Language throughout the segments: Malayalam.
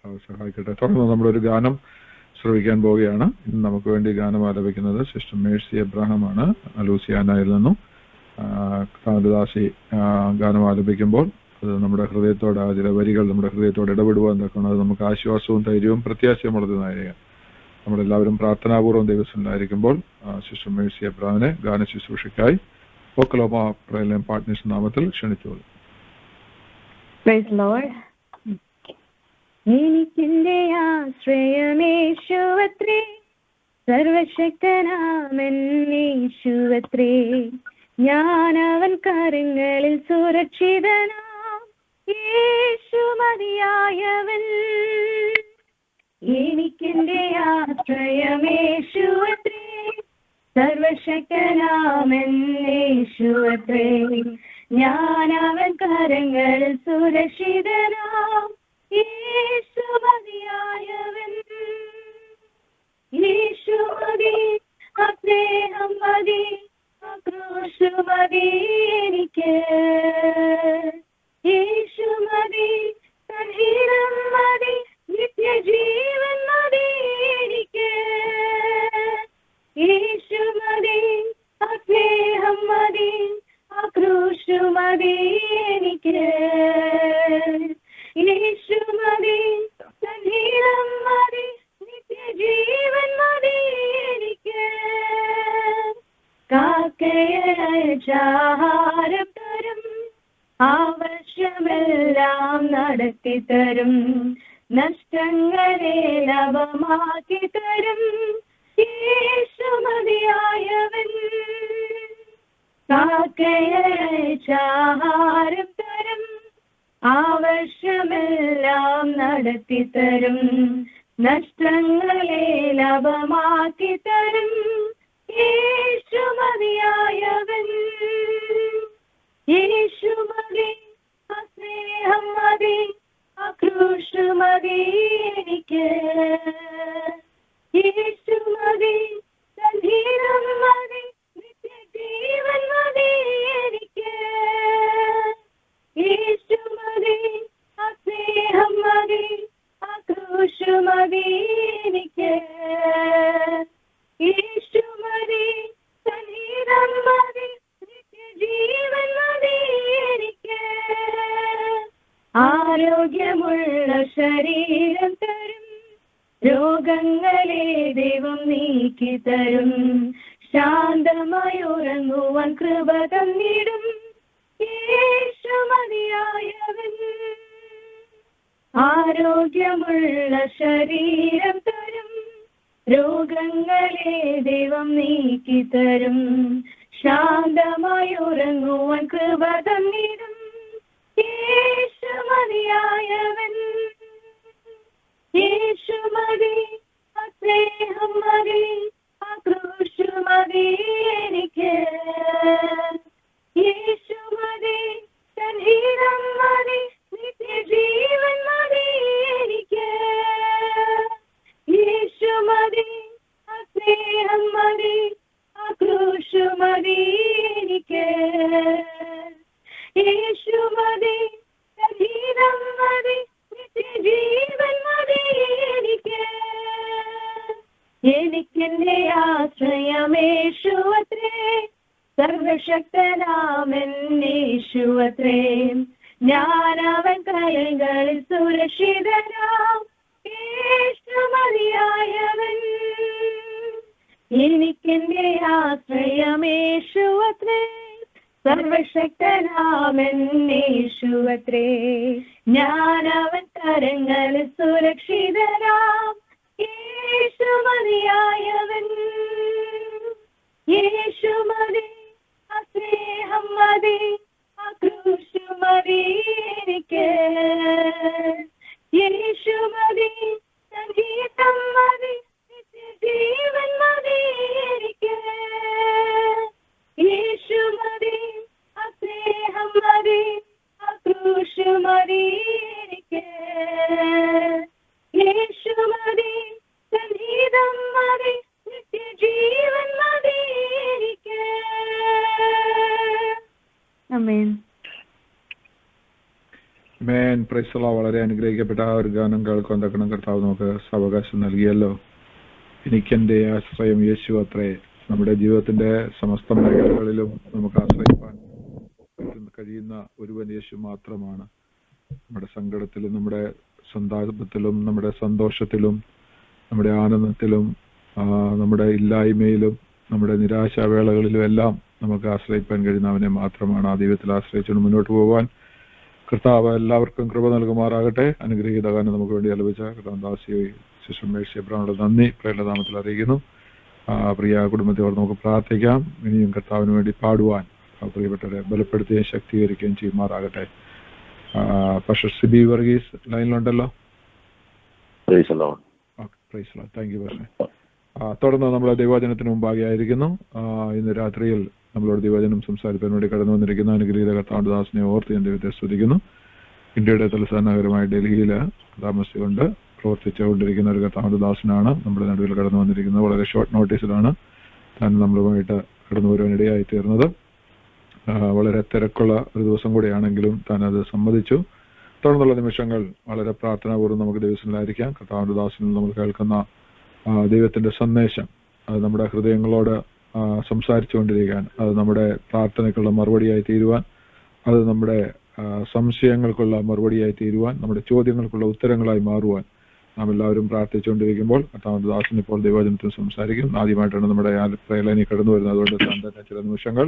സഹായിക്കട്ടെ. തുടർന്ന് നമ്മളൊരു ഗാനം ശ്രവിക്കാൻ പോവുകയാണ്. ഇന്ന് നമുക്ക് വേണ്ടി ഗാനം ആലപിക്കുന്നത് സിസ്റ്റർ മേഴ്സി എബ്രഹാം ആണ്, ലൂസിയാനയിൽ നിന്നും. കാന്തദാസി ഗാനം ആലപിക്കുമ്പോൾ അത് നമ്മുടെ ഹൃദയത്തോട്, ചില വരികൾ നമ്മുടെ ഹൃദയത്തോട് ഇടപെടുവാൻ തക്കണം. അത് നമുക്ക് ആശ്വാസവും ധൈര്യവും പ്രത്യാശയും വളർത്തുന്നതായിരിക്കും. നമ്മളെല്ലാവരും പ്രാർത്ഥനാപൂർവ്വം ദൈവത്തിലായിരിക്കുമ്പോൾ സിസ്റ്റർ മേഴ്സി എബ്രഹാമിനെ ഗാന ശുശ്രൂഷയ്ക്കായി ഒക്ലഹോമ പ്രയർ പാർട്ട്നേഴ്സ് നാമത്തിൽ ക്ഷണിച്ചോളൂ. എനിക്കെന്റെ ആശ്രയമേശുവത്രേ, സർവശക്തനാമേശുവത്രേ, ഞാൻ അവൻ കരങ്ങളിൽ സുരക്ഷിതനാം, യേശു മതിയായവൻ. എനിക്കെന്റെ ആശ്രയമേശുവത്രേ, സർവശക്തനാമേശുവത്രേ, ഞാൻ അവൻ കരങ്ങളിൽ സുരക്ഷിതനാം, യേശു മതിയായവൻ. യേശു മതി, സ്നേഹം മതി, ക്രൂശ് മതി എനിക്ക്. യേശു മതി, സംഗീതം മതി, നിത്യജീവൻ മതി എനിക്ക്. യേശു മതി, സ്നേഹം മതി, ക്രൂശ് മതി എനിക്ക്. യേശു മതി, സംഗീതം മതി, നിത്യജീവൻ മതി എനിക്ക്. കാക്കയച്ചാഹാരം തരും, ആവശ്യമെല്ലാം നടത്തി തരും, നഷ്ടങ്ങളെ ലാഭമാക്കി തരും, യേശു മതിയായവൻ. കാക്കയച്ചാഹാരം തരും, ആവശ്യമെല്ലാം നടത്തി തരും, നഷ്ടങ്ങളെ ലാഭമാക്കി തരും, യേശു മതിയായവൻ. യേശു മതി, സ്നേഹം മതി, ക്രൂശ് മതി എനിക്ക്. യേശു മതി, സംഗീതം മതി, നിത്യജീവൻ മതി എനിക്ക്. യേശു മതി, സ്നേഹം മതി, ക്രൂശ് മതി എനിക്ക്. യേശു മതി, സംഗീതം മതി, നിത്യജീവൻ മതി എനിക്ക്. ആരോഗ്യമുള്ള ശരീരം തരും, രോഗങ്ങളെ ദൈവം നീക്കി തരും, ശാന്തമായി ഉറങ്ങുവാൻ കൃപ തന്നിടും, യേശു മതിയായവൻ. ആരോഗ്യമുള്ള ശരീരം തരും, രോഗങ്ങളെ ദൈവം നീക്കി തരും, ശാന്തമായി ഉറങ്ങുവാൻ കൃപ തന്നിടും, യേശു മതിയായവൻ. യേശു മതി, സ്നേഹം മതി, ക്രൂശ് മതി എനിക്ക്. യേശു മതി, സംഗീതം മതി, നിത്യജീവൻ മതി എനിക്ക്. യേശു മതി, സ്നേഹം മതി, ക്രൂശ് മതി എനിക്ക്. യേശു മതി, സംഗീതം മതി, നിത്യജീവൻ മതി എനിക്ക്. എനിക്കെന്റെ ആശ്രയമേശുവത്രേ, സർവശക്തനാമേശുവത്രേ, ഞാൻ അവൻ കരങ്ങളിൽ സുരക്ഷിതനാം, യേശു മതിയായവൻ. എനിക്കെന്റെ ആശ്രയമേശുവത്രേ, സർവശക്തനാമേശുവത്രേ, ഞാൻ അവൻ കരങ്ങളിൽ സുരക്ഷിതനാം, യേശു മതിയായവൻ. യേശു മതി, സ്നേഹം മതി, ക്രൂശ് മതി എനിക്ക്. യേശു മതി, സംഗീതം മതി, നിത്യജീവൻ മതി എനിക്ക്. യേശു മതി, സ്നേഹം മതി, ക്രൂശ് മതി എനിക്ക്. യേശു മതി, സംഗീതം മതി, നിത്യജീവൻ മതി എനിക്ക്. ആമേൻ. Amen. Praise പ്രൈസ്തല വളരെ അനുഗ്രഹിക്കപ്പെട്ട ആ ഒരു ഗാനം കേൾക്കാൻ തക്കണം കർത്താവ് നമുക്ക് സാവകാശം നൽകിയല്ലോ. എനിക്കെന്റെ ആശ്രയം യേശു അത്രേ. നമ്മുടെ ജീവിതത്തിന്റെ സമസ്ത മേഖലകളിലും നമുക്ക് ആശ്രയിക്കാൻ കഴിയുന്ന ഒരുവൻ യേശു മാത്രമാണ്. നമ്മുടെ സങ്കടത്തിലും നമ്മുടെ സന്താപത്തിലും നമ്മുടെ സന്തോഷത്തിലും നമ്മുടെ ആനന്ദത്തിലും നമ്മുടെ ഇല്ലായ്മയിലും നമ്മുടെ നിരാശാവേളകളിലും എല്ലാം നമുക്ക് ആശ്രയിക്കാൻ കഴിയുന്ന അവനെ മാത്രമാണ്. ആ ദൈവത്തിൽ ആശ്രയിച്ചുകൊണ്ട് മുന്നോട്ട് പോകാൻ കർത്താവ് എല്ലാവർക്കും കൃപ നൽകുമാറാകട്ടെ. അനുഗ്രഹീത ഗാനം നമുക്ക് വേണ്ടി ആലപിച്ച കർത്താദാസി ശിശു മേഴ്സി എബ്രഹാമിനോട് നന്ദി പ്രേരണനാമത്തിൽ അറിയിക്കുന്നു. പ്രിയ കുടുംബത്തോട് നമുക്ക് പ്രാർത്ഥിക്കാം. ഇനിയും കർത്താവിന് വേണ്ടി പാടുവാൻ പ്രിയപ്പെട്ടവരെ ബലപ്പെടുത്തുകയും ശക്തീകരിക്കുകയും ചെയ്യുമാറാകട്ടെ. പക്ഷേ സിബി വർഗീസ് ലൈനിലുണ്ടല്ലോ. താങ്ക് യു പക്ഷേ. തുടർന്ന് നമ്മൾ ദൈവവചനത്തിന് മുമ്പാകെ ആയിരിക്കുന്നു. ഇന്ന് രാത്രിയിൽ നമ്മളോട് ദൈവവചനം സംസാരിക്കാൻ വേണ്ടി കടന്നു വന്നിരിക്കുന്ന അനുഗ്രഹീത കർത്താവിന്റെ ദാസനെ ഓർത്ത് ഞാൻ ദൈവത്തെ സ്തുതിക്കുന്നു. ഇന്ത്യയുടെ തലസ്ഥാന നഗരമായ ഡൽഹിയിൽ താമസിച്ചുകൊണ്ട് പ്രവർത്തിച്ചുകൊണ്ടിരിക്കുന്ന ഒരു കർത്താവിന്റെ ദാസനാണ് നമ്മുടെ നടുവിൽ കടന്നു വന്നിരിക്കുന്നത്. വളരെ ഷോർട്ട് നോട്ടീസിലാണ് താൻ നമ്മളുമായിട്ട് കടന്നു വരുവാനിടയായി തീർന്നത്. വളരെ തിരക്കുള്ള ഒരു ദിവസം കൂടിയാണെങ്കിലും താൻ അത് സമ്മതിച്ചു. തുടർന്നുള്ള നിമിഷങ്ങൾ വളരെ പ്രാർത്ഥനാപൂർവ്വം നമുക്ക് ദിവസങ്ങളിലായിരിക്കാം. കർത്താവിന്റെ ദാസനിൽ നമ്മൾ കേൾക്കുന്ന ദൈവത്തിന്റെ സന്ദേശം അത് നമ്മുടെ ഹൃദയങ്ങളോട് സംസാരിച്ചുകൊണ്ടിരിക്കാൻ, അത് നമ്മുടെ പ്രാർത്ഥനയ്ക്കുള്ള മറുപടിയായി തീരുവാൻ, അത് നമ്മുടെ സംശയങ്ങൾക്കുള്ള മറുപടിയായി തീരുവാൻ, നമ്മുടെ ചോദ്യങ്ങൾക്കുള്ള ഉത്തരങ്ങളായി മാറുവാൻ നാം എല്ലാവരും പ്രാർത്ഥിച്ചുകൊണ്ടിരിക്കുമ്പോൾ കർത്താവിന്റെ ദാസൻ ഇപ്പോൾ ദൈവവചനത്തിൽ സംസാരിക്കും. ആദ്യമായിട്ടാണ് നമ്മുടെ പ്രേലനി കടന്നു വരുന്നത്. അതുകൊണ്ട് താൻ തന്നെ ചില നിമിഷങ്ങൾ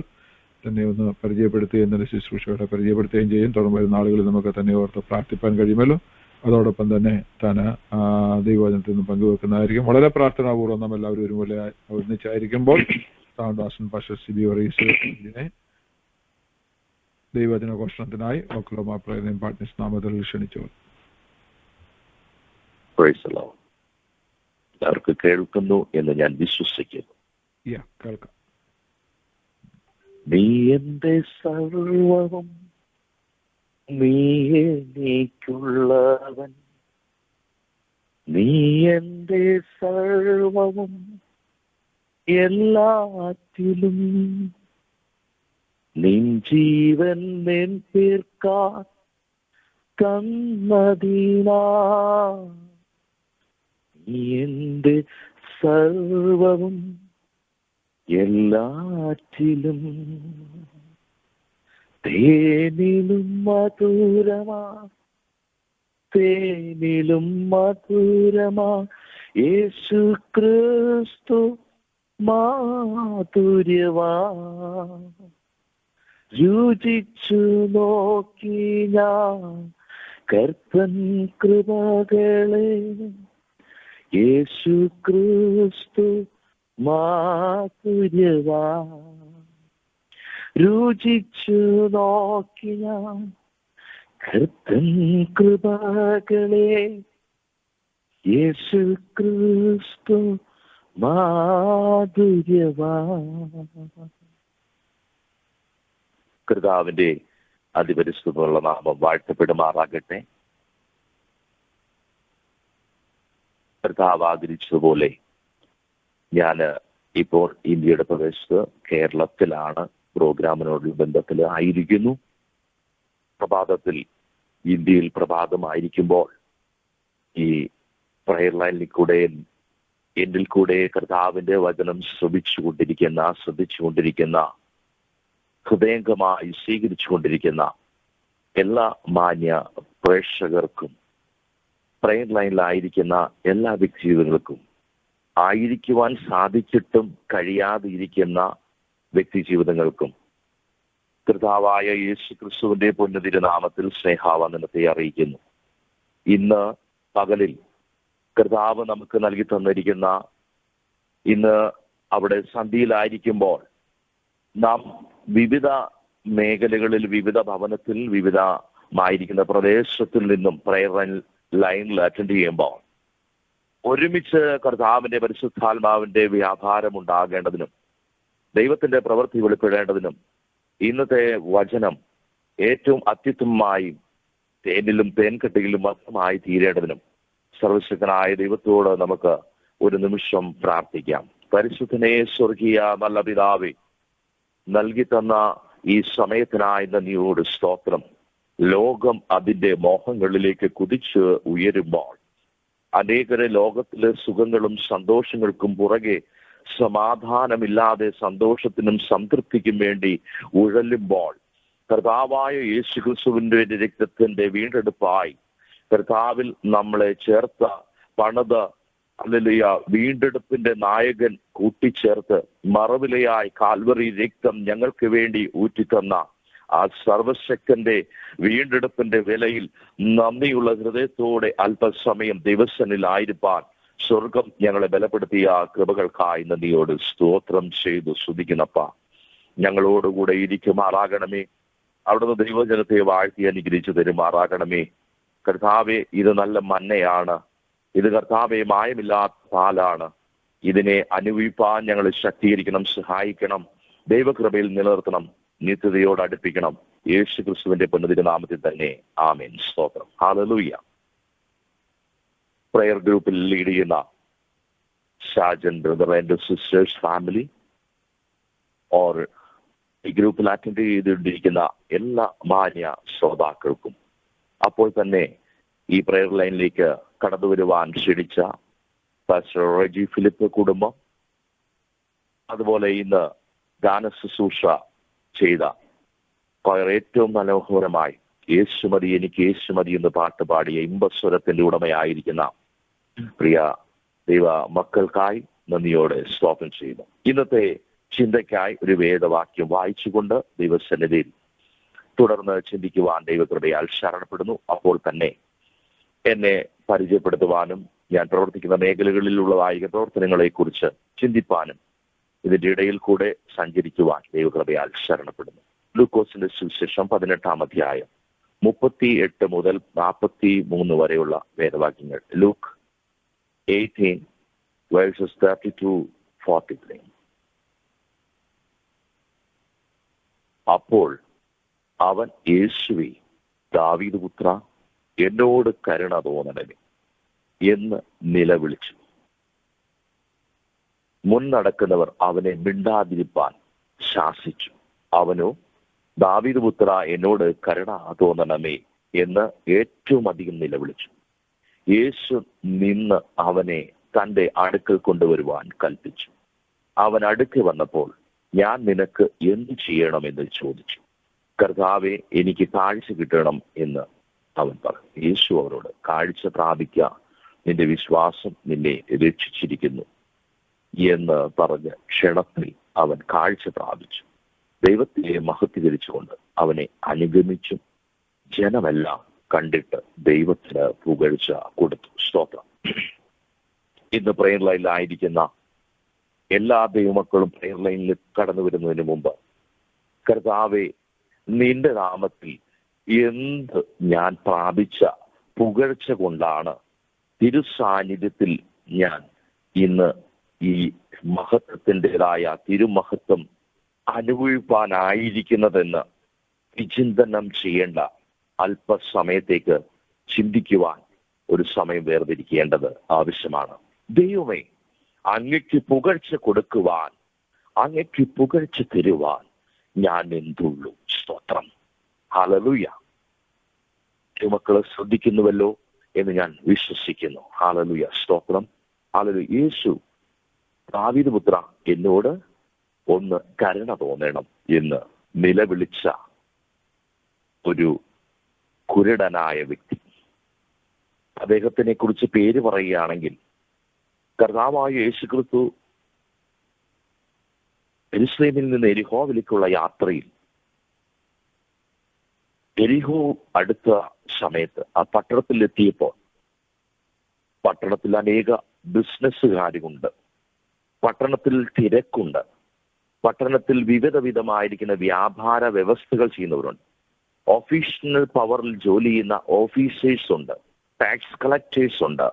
തന്നെ ഒന്ന് പരിചയപ്പെടുത്തുകയും തന്നെ ശുശ്രൂഷകളെ പരിചയപ്പെടുത്തുകയും ചെയ്യും. തുടർന്ന് വരുന്ന ആളുകളിൽ നമുക്ക് തന്നെ ഓർത്ത് പ്രാർത്ഥിപ്പാൻ കഴിയുമല്ലോ. അതോടൊപ്പം തന്നെ താൻ ദൈവവചനത്തിൽ നിന്ന് പങ്കുവെക്കുന്നതായിരിക്കും. വളരെ പ്രാർത്ഥനാപൂർവ്വം നാം എല്ലാവരും ഒരുപോലെ ഒന്നിച്ചായിരിക്കുമ്പോൾ ദാസൻ പാസ്റ്റർ സിബി വർഗീസിനെ ദൈവവചന ഘോഷണത്തിനായി ഓക്ലഹോമ പ്രേരണ പാർട്ട്നേഴ്സ് നാമത്തിൽ ക്ഷണിച്ചു. എല്ലാവർക്കും കേൾക്കുന്നു എന്ന് ഞാൻ വിശ്വസിക്കുന്നു. കേൾക്കാം. നീ എന്റെ സർവവും, നീ എനിക്കുള്ളവൻ, നീ എന്റെ സർവവും എല്ലാറ്റിലും, നിൻ ജീവൻ നിൻ തീർക്കാൻ തന്നതിനാ, നീ എന്റെ സർവവും എല്ലാറ്റിലും. തേനിലും മധുരമാ, തേനിലും മധുരമാ യേശു ക്രിസ്തു മാധുര്യവാ. രുചിച്ചു നോക്കി ഞാൻ കർത്തൻ കൃപകളെ, യേശു ക്രിസ്തു മാധുര്യവാ. രുചിച്ചു നോക്കി ഞാൻ കർത്തൻ കൃപകളെ, യേശു ക്രിസ്തു മാധുര്യവാ. കർത്താവിന്റെ അതിപരിശുദ്ധമുള്ള നാമം വാഴ്ത്തപ്പെടുമാറാകട്ടെ. കർത്താവ് ആഗ്രഹിച്ചതുപോലെ ഞാൻ ഇപ്പോൾ ഇന്ത്യയുടെ പ്രദേശത്ത് കേരളത്തിലാണ് പ്രോഗ്രാമിനോടുള്ള ബന്ധത്തിൽ ആയിരിക്കുന്നു. പ്രഭാതത്തിൽ ഇന്ത്യയിൽ പ്രഭാതമായിരിക്കുമ്പോൾ ഈ പ്രയർ ലൈനിൽ കൂടെ എന്നിൽ കൂടെ കർത്താവിന്റെ വചനം ശ്രദ്ധിച്ചുകൊണ്ടിരിക്കുന്ന ഹൃദയംഗമായി സ്വീകരിച്ചുകൊണ്ടിരിക്കുന്ന എല്ലാ മാന്യ പ്രേക്ഷകർക്കും, പ്രയർ ലൈനിലായിരിക്കുന്ന എല്ലാ വ്യക്തിജീവിതങ്ങൾക്കും, ആയിരിക്കുവാൻ സാധിച്ചിട്ടും കഴിയാതെ ഇരിക്കുന്ന വ്യക്തി ജീവിതങ്ങൾക്കും കർത്താവായ യേശു ക്രിസ്തുവിന്റെ പൊന്നുതിരുനാമത്തിൽ സ്നേഹാവന്ദനത്തെ അറിയിക്കുന്നു. ഇന്ന് പകലിൽ കർത്താവ് നമുക്ക് നൽകി തന്നിരിക്കുന്ന, ഇന്ന് അവിടെ സന്ധ്യയിലായിരിക്കുമ്പോൾ നാം വിവിധ മേഖലകളിൽ, വിവിധ ഭവനത്തിൽ, വിവിധമായിരിക്കുന്ന പ്രദേശത്തിൽ നിന്നും പ്രയർ ലൈനിൽ അറ്റൻഡ് ചെയ്യുമ്പോൾ ഒരുമിച്ച് കർത്താവിന്റെ പരിശുദ്ധാത്മാവിന്റെ വ്യാപാരം ഉണ്ടാകേണ്ടതിനും ദൈവത്തിന്റെ പ്രവൃത്തി വെളിപ്പെടേണ്ടതിനും ഇന്നത്തെ വചനം ഏറ്റവും അത്യുത്തമമായി തേനിലും തേൻകെട്ടിയിലും മൊത്തമായി തീരേണ്ടതിനും സർവശക്തനായ ദൈവത്തോട് നമുക്ക് ഒരു നിമിഷം പ്രാർത്ഥിക്കാം. പരിശുദ്ധനെ സ്വർഗീയ നല്ല പിതാവേ, നൽകി തന്ന ഈ സമയത്തിനായി നന്ദിയോട് സ്തോത്രം. ലോകം അതിന്റെ മോഹങ്ങളിലേക്ക് കുതിച്ച് ഉയരുമ്പോൾ, അനേകരെ ലോകത്തിലെ സുഖങ്ങളും സന്തോഷങ്ങൾക്കും പുറകെ സമാധാനമില്ലാതെ സന്തോഷത്തിനും സംതൃപ്തിക്കും വേണ്ടി ഉഴലുമ്പോൾ, കർത്താവായ യേശുക്രിസ്തുവിന്റെ രക്തത്തിന്റെ വീണ്ടെടുപ്പായി കർത്താവിൽ നമ്മളെ ചേർത്ത പണിത ഹല്ലേലൂയ വീണ്ടെടുപ്പിന്റെ നായകൻ കൂട്ടിച്ചേർത്ത് മറവിലയായി കാൽവറി രക്തം ഞങ്ങൾക്ക് വേണ്ടി ഊറ്റിത്തന്ന ആ സർവശക്തന്റെ വീണ്ടെടുപ്പിന്റെ വിലയിൽ നന്ദിയുള്ള ഹൃദയത്തോടെ അല്പസമയം ദിവസനിലായിരിക്കാൻ സ്വർഗം ഞങ്ങളെ ബലപ്പെടുത്തിയ കൃപകൾക്കായി നന്ദിയോട് സ്തോത്രം ചെയ്തു സ്തുതിക്കുന്നപ്പ. ഞങ്ങളോടുകൂടെ ഇരിക്കുമാറാകണമേ. അവിടുന്ന് ദൈവജനത്തെ വാഴ്ത്തി അനുഗ്രഹിച്ചു തരുമാറാകണമേ. കർത്താവെ, ഇത് നല്ല മന്നയാണ്. ഇത് കർത്താവെ മായമില്ലാത്ത പാലാണ്. ഇതിനെ അനുഭവിപ്പാൻ ഞങ്ങൾ ശക്തീകരിക്കണം, സഹായിക്കണം, ദൈവകൃപയിൽ നിലനിർത്തണം, നിത്യതയോട് അടുപ്പിക്കണം. യേശു ക്രിസ്തുവിന്റെ പുണ്യതിരുനാമത്തിൽ തന്നെ ആമേൻ. സ്തോത്രം. ഹല്ലേലൂയ. പ്രയർ ഗ്രൂപ്പിൽ ലീഡ് ചെയ്യുന്ന Shajan brother and sisters family or ഈ ഗ്രൂപ്പിൽ അറ്റൻഡ് ചെയ്തുകൊണ്ടിരിക്കുന്ന എല്ലാ മാന്യ ശ്രോതാക്കൾക്കും, അപ്പോൾ തന്നെ ഈ പ്രയർ ലൈനിലേക്ക് കടന്നു വരുവാൻ ക്ഷണിച്ച പാസ്റ്റർ റെജി ഫിലിപ്പ് കുടുംബം, അതുപോലെ ഇന്ന് ഗാന ശുശ്രൂഷ ചെയ്ത ഏറ്റവും മനോഹരമായി യേശുമതി എനിക്ക് യേശുമതി എന്ന് പാട്ട് പാടിയ ഇമ്പസ്വരത്തിന്റെ ഉടമയായിരിക്കുന്ന പ്രിയ ദൈവ മക്കൾക്കായി നന്ദിയോടെ സ്തോത്രം ചെയ്യുന്നു. ഇന്നത്തെ ചിന്തയ്ക്കായി ഒരു വേദവാക്യം വായിച്ചുകൊണ്ട് ദൈവസന്നിധിയിൽ തുടർന്ന് ചിന്തിക്കുവാൻ ദൈവകൃപയാൽ ശരണപ്പെടുന്നു. അപ്പോൾ തന്നെ എന്നെ പരിചയപ്പെടുത്തുവാനും ഞാൻ പ്രവർത്തിക്കുന്ന മേഖലകളിലുള്ളതായ പ്രവർത്തനങ്ങളെ കുറിച്ച് ചിന്തിപ്പാനും ഇതിന്റെ ഇടയിൽ കൂടെ സഞ്ചരിക്കുവാൻ ദൈവകൃപയാൽ ശരണപ്പെടുന്നു. ലൂക്കോസിന്റെ സുവിശേഷം 18-ാം അധ്യായം 38 മുതൽ 43 വരെയുള്ള വേദവാക്യങ്ങൾ. Luke 18 verses 32-43. അപ്പോൾ അവൻ യേശുവേ, ദാവീദ് പുത്ര, എന്നോട് കരുണ തോന്നണമേ എന്ന് നിലവിളിച്ചു. മുന്നടക്കുന്നവർ അവനെ മിണ്ടാതിരിപ്പാൻ ശാസിച്ചു. അവനോ, ദാവീദ് പുത്ര, എന്നോട് കരുണ തോന്നണമേ എന്ന് ഏറ്റവും അധികം നിലവിളിച്ചു. യേശു നിന്ന് അവനെ തന്റെ അടുക്കൽ കൊണ്ടുവരുവാൻ കൽപ്പിച്ചു. അവൻ അടുക്കൽ വന്നപ്പോൾ, ഞാൻ നിനക്ക് എന്ത് ചെയ്യണമെന്ന് ചോദിച്ചു. കർത്താവെ, എനിക്ക് കാഴ്ച കിട്ടണം എന്ന് അവൻ പറഞ്ഞു. യേശു അവരോട്, കാഴ്ച പ്രാപിക്കുക, നിന്റെ വിശ്വാസം നിന്നെ രക്ഷിച്ചിരിക്കുന്നു എന്ന് പറഞ്ഞ് ക്ഷണത്തിൽ അവൻ കാഴ്ച പ്രാപിച്ചു. ദൈവത്തെ മഹത്വീകരിച്ചുകൊണ്ട് അവനെ അനുഗമിച്ചും ജനമെല്ലാം കണ്ടിട്ട് ദൈവത്തിന് പുകഴ്ച കൊടുത്തു. സ്തോത്രം. ഇന്ന് പ്രയർ ലൈനിലായിരിക്കുന്ന എല്ലാ ദൈവമക്കളും പ്രയർ ലൈനിൽ കടന്നു വരുന്നതിന് മുമ്പ്, കർത്താവെ, നിന്റെ നാമത്തിൽ എന്ത് ഞാൻ പ്രാപിച്ച പുകഴ്ച കൊണ്ടാണ് തിരുസാന്നിധ്യത്തിൽ ഞാൻ ഇന്ന് ഈ മഹത്വത്തിൻ്റെതായ തിരുമഹത്വം അനുഭവിപ്പാനായിരിക്കുന്നതെന്ന് വിചിന്തനം ചെയ്യേണ്ട അല്പസമയത്തേക്ക് ചിന്തിക്കുവാൻ ഒരു സമയം വേർതിരിക്കേണ്ടത് ആവശ്യമാണ്. ദൈവമേ, അങ്ങയ്ക്ക് പുകഴ്ച കൊടുക്കുവാൻ, അങ്ങയ്ക്ക് പുകഴ്ച തരുവാൻ ഞാൻ എന്തുള്ളൂ. സ്തോത്രം. ഹല്ലേലൂയ. മക്കളെ ശ്രദ്ധിക്കുന്നുവല്ലോ എന്ന് ഞാൻ വിശ്വസിക്കുന്നു. ഹല്ലേലൂയ. സ്തോത്രം. ഹല്ലേലൂയ. യേശു, ദാവീദ് പുത്ര, എന്നോട് ഒന്ന് കരുണ തോന്നണം എന്ന് നിലവിളിച്ച ഒരു കുരുടനായ വ്യക്തി. അദ്ദേഹത്തിനെ കുറിച്ച് പേര് പറയുകയാണെങ്കിൽ, കർത്താവായ യേശുക്രിസ്തു യെരൂശലേമിൽ നിന്ന് എരിഹോവിലേക്കുള്ള യാത്രയിൽ എരിഹോ അടുത്ത സമയത്ത് ആ പട്ടണത്തിലെത്തിയപ്പോൾ, പട്ടണത്തിൽ അനേക ബിസിനസ്സുകാരുണ്ട്, പട്ടണത്തിൽ തിരക്കുണ്ട്, പട്ടണത്തിൽ വിവിധമായിരിക്കുന്ന വ്യാപാര വ്യവസ്ഥകൾ ചെയ്യുന്നവരുണ്ട്, ഓഫീഷ്യൽ പവറിൽ ജോലി ചെയ്യുന്ന ഓഫീസേഴ്സ് ഉണ്ട്, ടാക്സ് കളക്ടേഴ്സ് ഉണ്ട്,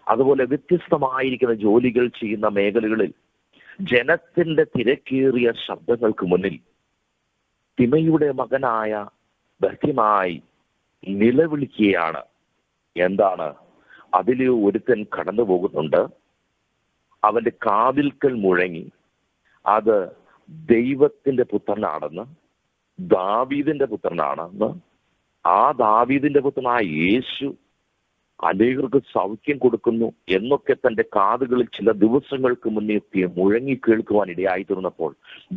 അതുപോലെ വ്യത്യസ്തമായിരിക്കുന്ന ജോലികൾ ചെയ്യുന്ന മേഖലകളിൽ ജനത്തിന്റെ തിരക്കേറിയ ശബ്ദങ്ങൾക്ക് മുന്നിൽ തിമയുടെ മകനായ ബർത്തിമായി നിലവിളിക്കുകയാണ്. എന്താണ്? അതിൽ ഒരുത്തൻ കടന്നു പോകുന്നുണ്ട്, അവന്റെ കാതിൽക്കൽ മുഴങ്ങി അത് ദൈവത്തിന്റെ പുത്രനാണെന്ന്, ദാവീദിന്റെ പുത്രനാണെന്ന്, ആ ദാവീദിന്റെ പുത്രനായ യേശു അനേകർക്ക് സൗഖ്യം കൊടുക്കുന്നു എന്നൊക്കെ തന്റെ കാതുകളിൽ ചില ദിവസങ്ങൾക്ക് മുന്നേ മുഴങ്ങി കേൾക്കുവാൻ ഇടയായി തീർന്നപ്പോൾ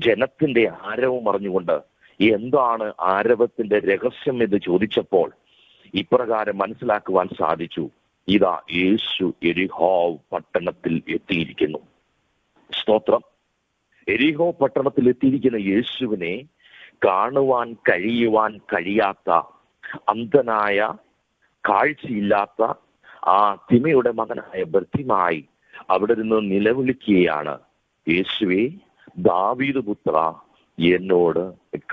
ജനത്തിന്റെ ആരവം അറിഞ്ഞുകൊണ്ട് എന്താണ് ആരവത്തിന്റെ രഹസ്യം എന്ന് ചോദിച്ചപ്പോൾ ഇപ്രകാരം മനസ്സിലാക്കുവാൻ സാധിച്ചു, ഇതാ യേശു എരിഹോ പട്ടണത്തിൽ എത്തിയിരിക്കുന്നു. സ്തോത്രം. എരിഹോ പട്ടണത്തിൽ എത്തിയിരിക്കുന്ന യേശുവിനെ കാണുവാൻ കഴിയാത്ത അന്ധനായ കാഴ്ചയില്ലാത്ത ആ തിമയുടെ മകനായ ബർത്തിമായി അവിടെ നിന്ന് നിലവിളിക്കുകയാണ്, യേശുവേ ദാവീദ് പുത്ര എന്നോട്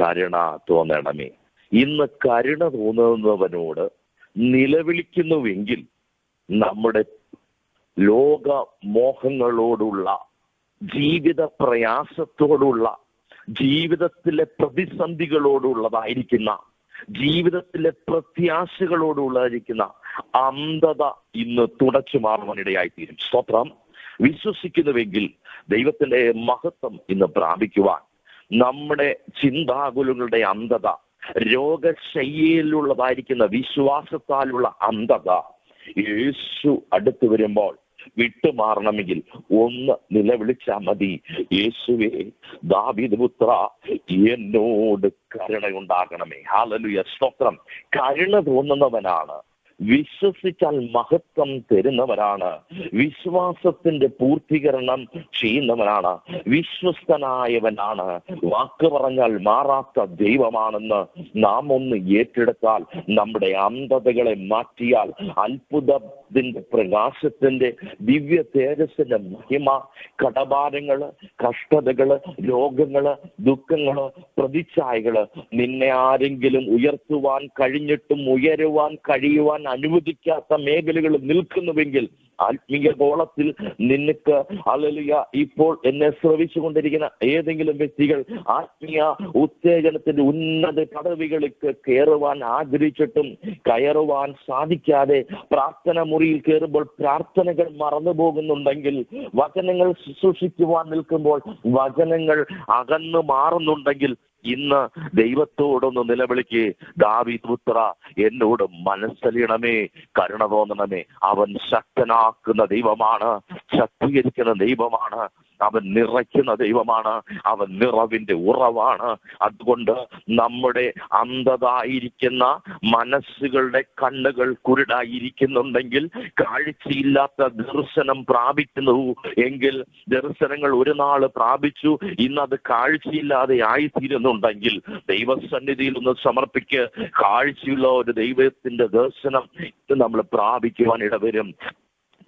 കരുണ തോന്നണമേ. ഇന്ന് കരുണ തോന്നുന്നവനോട് നിലവിളിക്കുന്നുവെങ്കിൽ നമ്മുടെ ലോക മോഹങ്ങളോടുള്ള, ജീവിത പ്രയാസത്തോടുള്ള, ജീവിതത്തിലെ പ്രതിസന്ധികളോടുള്ളതായിരിക്കുന്ന, ജീവിതത്തിലെ പ്രത്യാശകളോടുള്ളതായിരിക്കുന്ന അന്ധത ഇന്ന് തുടച്ചു മാറുവാനിടയായിത്തീരും. സ്തോത്രം. വിശ്വസിക്കുന്നുവെങ്കിൽ ദൈവത്തിന്റെ മഹത്വം ഇന്ന് പ്രാപിക്കുവാൻ നമ്മുടെ ചിന്താകുലങ്ങളുടെ അന്ധത, രോഗശയ്യയിലുള്ളതായിരിക്കുന്ന വിശ്വാസത്താലുള്ള അന്ധത യേശു അടുത്ത് വരുമ്പോൾ വിട്ടുമാറണമെങ്കിൽ ഒന്ന് നിലവിളിച്ചാൽ മതി, യേശുവേ ദാവീദ് പുത്ര എന്നോട് കരുണയുണ്ടാകണമേ. ഹല്ലേലൂയ. സ്തോത്രം. കരുണ തോന്നുന്നവനാണ്, വിശ്വസിച്ചാൽ മഹത്വം തരുന്നവരാണ്, വിശ്വാസത്തിന്റെ പൂർത്തീകരണം ചെയ്യുന്നവനാണ്, വിശ്വസ്തനായവനാണ്, വാക്ക് പറഞ്ഞാൽ മാറാത്ത ദൈവമാണെന്ന് നാം ഒന്ന് ഏറ്റെടുത്താൽ, നമ്മുടെ അന്ധതകളെ മാറ്റിയാൽ, അത്ഭുതത്തിന്റെ പ്രകാശത്തിന്റെ ദിവ്യ തേജസ്സിന്റെ മഹിമ, കടഭാരങ്ങള്, കഷ്ടതകള്, രോഗങ്ങള്, ദുഃഖങ്ങള്, പ്രതിച്ഛായകള് നിന്നെ ആരെങ്കിലും ഉയർത്തുവാൻ കഴിഞ്ഞിട്ടും ഉയരുവാൻ കഴിയുവാൻ അനുവദിക്കാത്ത മേഖലകൾ നിൽക്കുന്നുവെങ്കിൽ, ആത്മീയ ഗോളത്തിൽ നിനക്ക് ഹല്ലേലൂയ ഇപ്പോൾ എന്നെ ശ്രവിച്ചുകൊണ്ടിരിക്കുന്ന ഏതെങ്കിലും വ്യക്തികൾ ആത്മീയ ഉത്തേജനത്തിന്റെ ഉന്നത പദവികളിലേക്ക് കയറുവാൻ ആഗ്രഹിച്ചിട്ടും കയറുവാൻ സാധിക്കാതെ പ്രാർത്ഥന മുറിയിൽ കയറുമ്പോൾ പ്രാർത്ഥനകൾ മറന്നു പോകുന്നുണ്ടെങ്കിൽ, വചനങ്ങൾ ശുശ്രൂഷിക്കുവാൻ നിൽക്കുമ്പോൾ വചനങ്ങൾ അകന്നു മാറുന്നുണ്ടെങ്കിൽ, ഇന്ന് ദൈവത്തോടൊന്ന് നിലവിളിക്ക്, ദാവീദ് പുത്ര എന്നോട് മനസ്സലിയണമേ, കരുണ തോന്നണമേ. അവൻ ശക്തനാക്കുന്ന ദൈവമാണ്, ശക്തീകരിക്കുന്ന ദൈവമാണ്, അവൻ നിറയ്ക്കുന്ന ദൈവമാണ്, അവൻ നിറവിന്റെ ഉറവാണ്. അതുകൊണ്ട് നമ്മുടെ അന്ധതായിരിക്കുന്ന മനസ്സുകളുടെ കണ്ണുകൾ കുരുടായിരിക്കുന്നുണ്ടെങ്കിൽ, കാഴ്ചയില്ലാത്ത ദർശനം പ്രാപിക്കുന്നു എങ്കിൽ, ദർശനങ്ങൾ ഒരു നാള് പ്രാപിച്ചു ഇന്നത് കാഴ്ചയില്ലാതെ ആയിത്തീരുന്നുണ്ടെങ്കിൽ, ദൈവസന്നിധിയിൽ ഒന്ന് സമർപ്പിക്ക്. കാഴ്ചയുള്ള ഒരു ദൈവത്തിന്റെ ദർശനം നമ്മൾ പ്രാപിക്കുവാൻ ഇടവരും.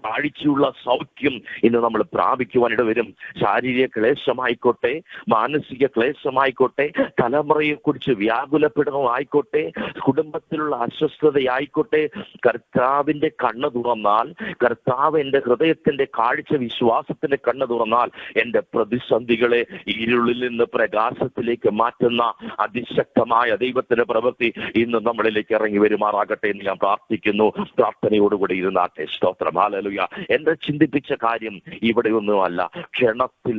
കാഴ്ചയുള്ള സൗഖ്യം ഇന്ന് നമ്മൾ പ്രാപിക്കുവാൻ ഇടവരും. ശാരീരിക ക്ലേശമായിക്കോട്ടെ, മാനസിക ക്ലേശമായിക്കോട്ടെ, തലമുറയെക്കുറിച്ച് വ്യാകുലപ്പെടുന്നതായിക്കോട്ടെ, കുടുംബത്തിലുള്ള അസ്വസ്ഥതയായിക്കോട്ടെ, കർത്താവിന്റെ കണ്ണ് തുറന്നാൽ, കർത്താവ് എന്റെ ഹൃദയത്തിന്റെ കാഴ്ച, വിശ്വാസത്തിന്റെ കണ്ണ് തുറന്നാൽ, എന്റെ പ്രതിസന്ധികളെ ഇരുളിൽ നിന്ന് പ്രകാശത്തിലേക്ക് മാറ്റുന്ന അതിശക്തമായ ദൈവത്തിന്റെ പ്രവൃത്തി ഇന്ന് നമ്മളിലേക്ക് ഇറങ്ങി വരുമാറാകട്ടെ എന്ന് ഞാൻ പ്രാർത്ഥിക്കുന്നു. പ്രാർത്ഥനയോടുകൂടി ഇരുന്നാട്ടെ. സ്തോത്രം. ഹല്ലേലൂയ. എന്നെ ചിന്തിപ്പിച്ച കാര്യം ഇവിടെയൊന്നുമല്ല, ക്ഷണത്തിൽ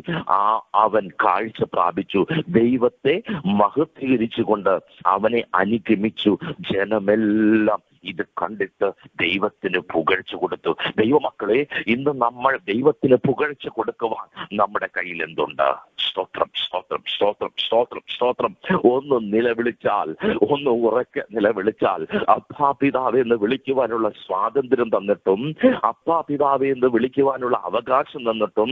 അവൻ കാഴ്ച പ്രാപിച്ചു, ദൈവത്തെ മഹത്വീകരിച്ചുകൊണ്ട് അവനെ അനുഗമിച്ചു. ജനമെല്ലാം ഇത് കണ്ടിട്ട് ദൈവത്തിന് പുകഴ്ച കൊടുത്തു. ദൈവമക്കളെ, ഇന്ന് നമ്മൾ ദൈവത്തിന് പുകഴ്ച കൊടുക്കുവാൻ നമ്മുടെ കയ്യിൽ എന്തുണ്ട്? സ്തോത്രം, സ്തോത്രം, സ്തോത്രം, സ്തോത്രം, സ്തോത്രം. ഒന്ന് നിലവിളിച്ചാൽ, ഒന്ന് ഉറക്കെ നിലവിളിച്ചാൽ, അപ്പാ പിതാവേ എന്ന് വിളിക്കുവാനുള്ള സ്വാതന്ത്ര്യം തന്നിട്ടും, അപ്പാ പിതാവേ എന്ന് വിളിക്കുവാനുള്ള അവകാശം തന്നിട്ടും,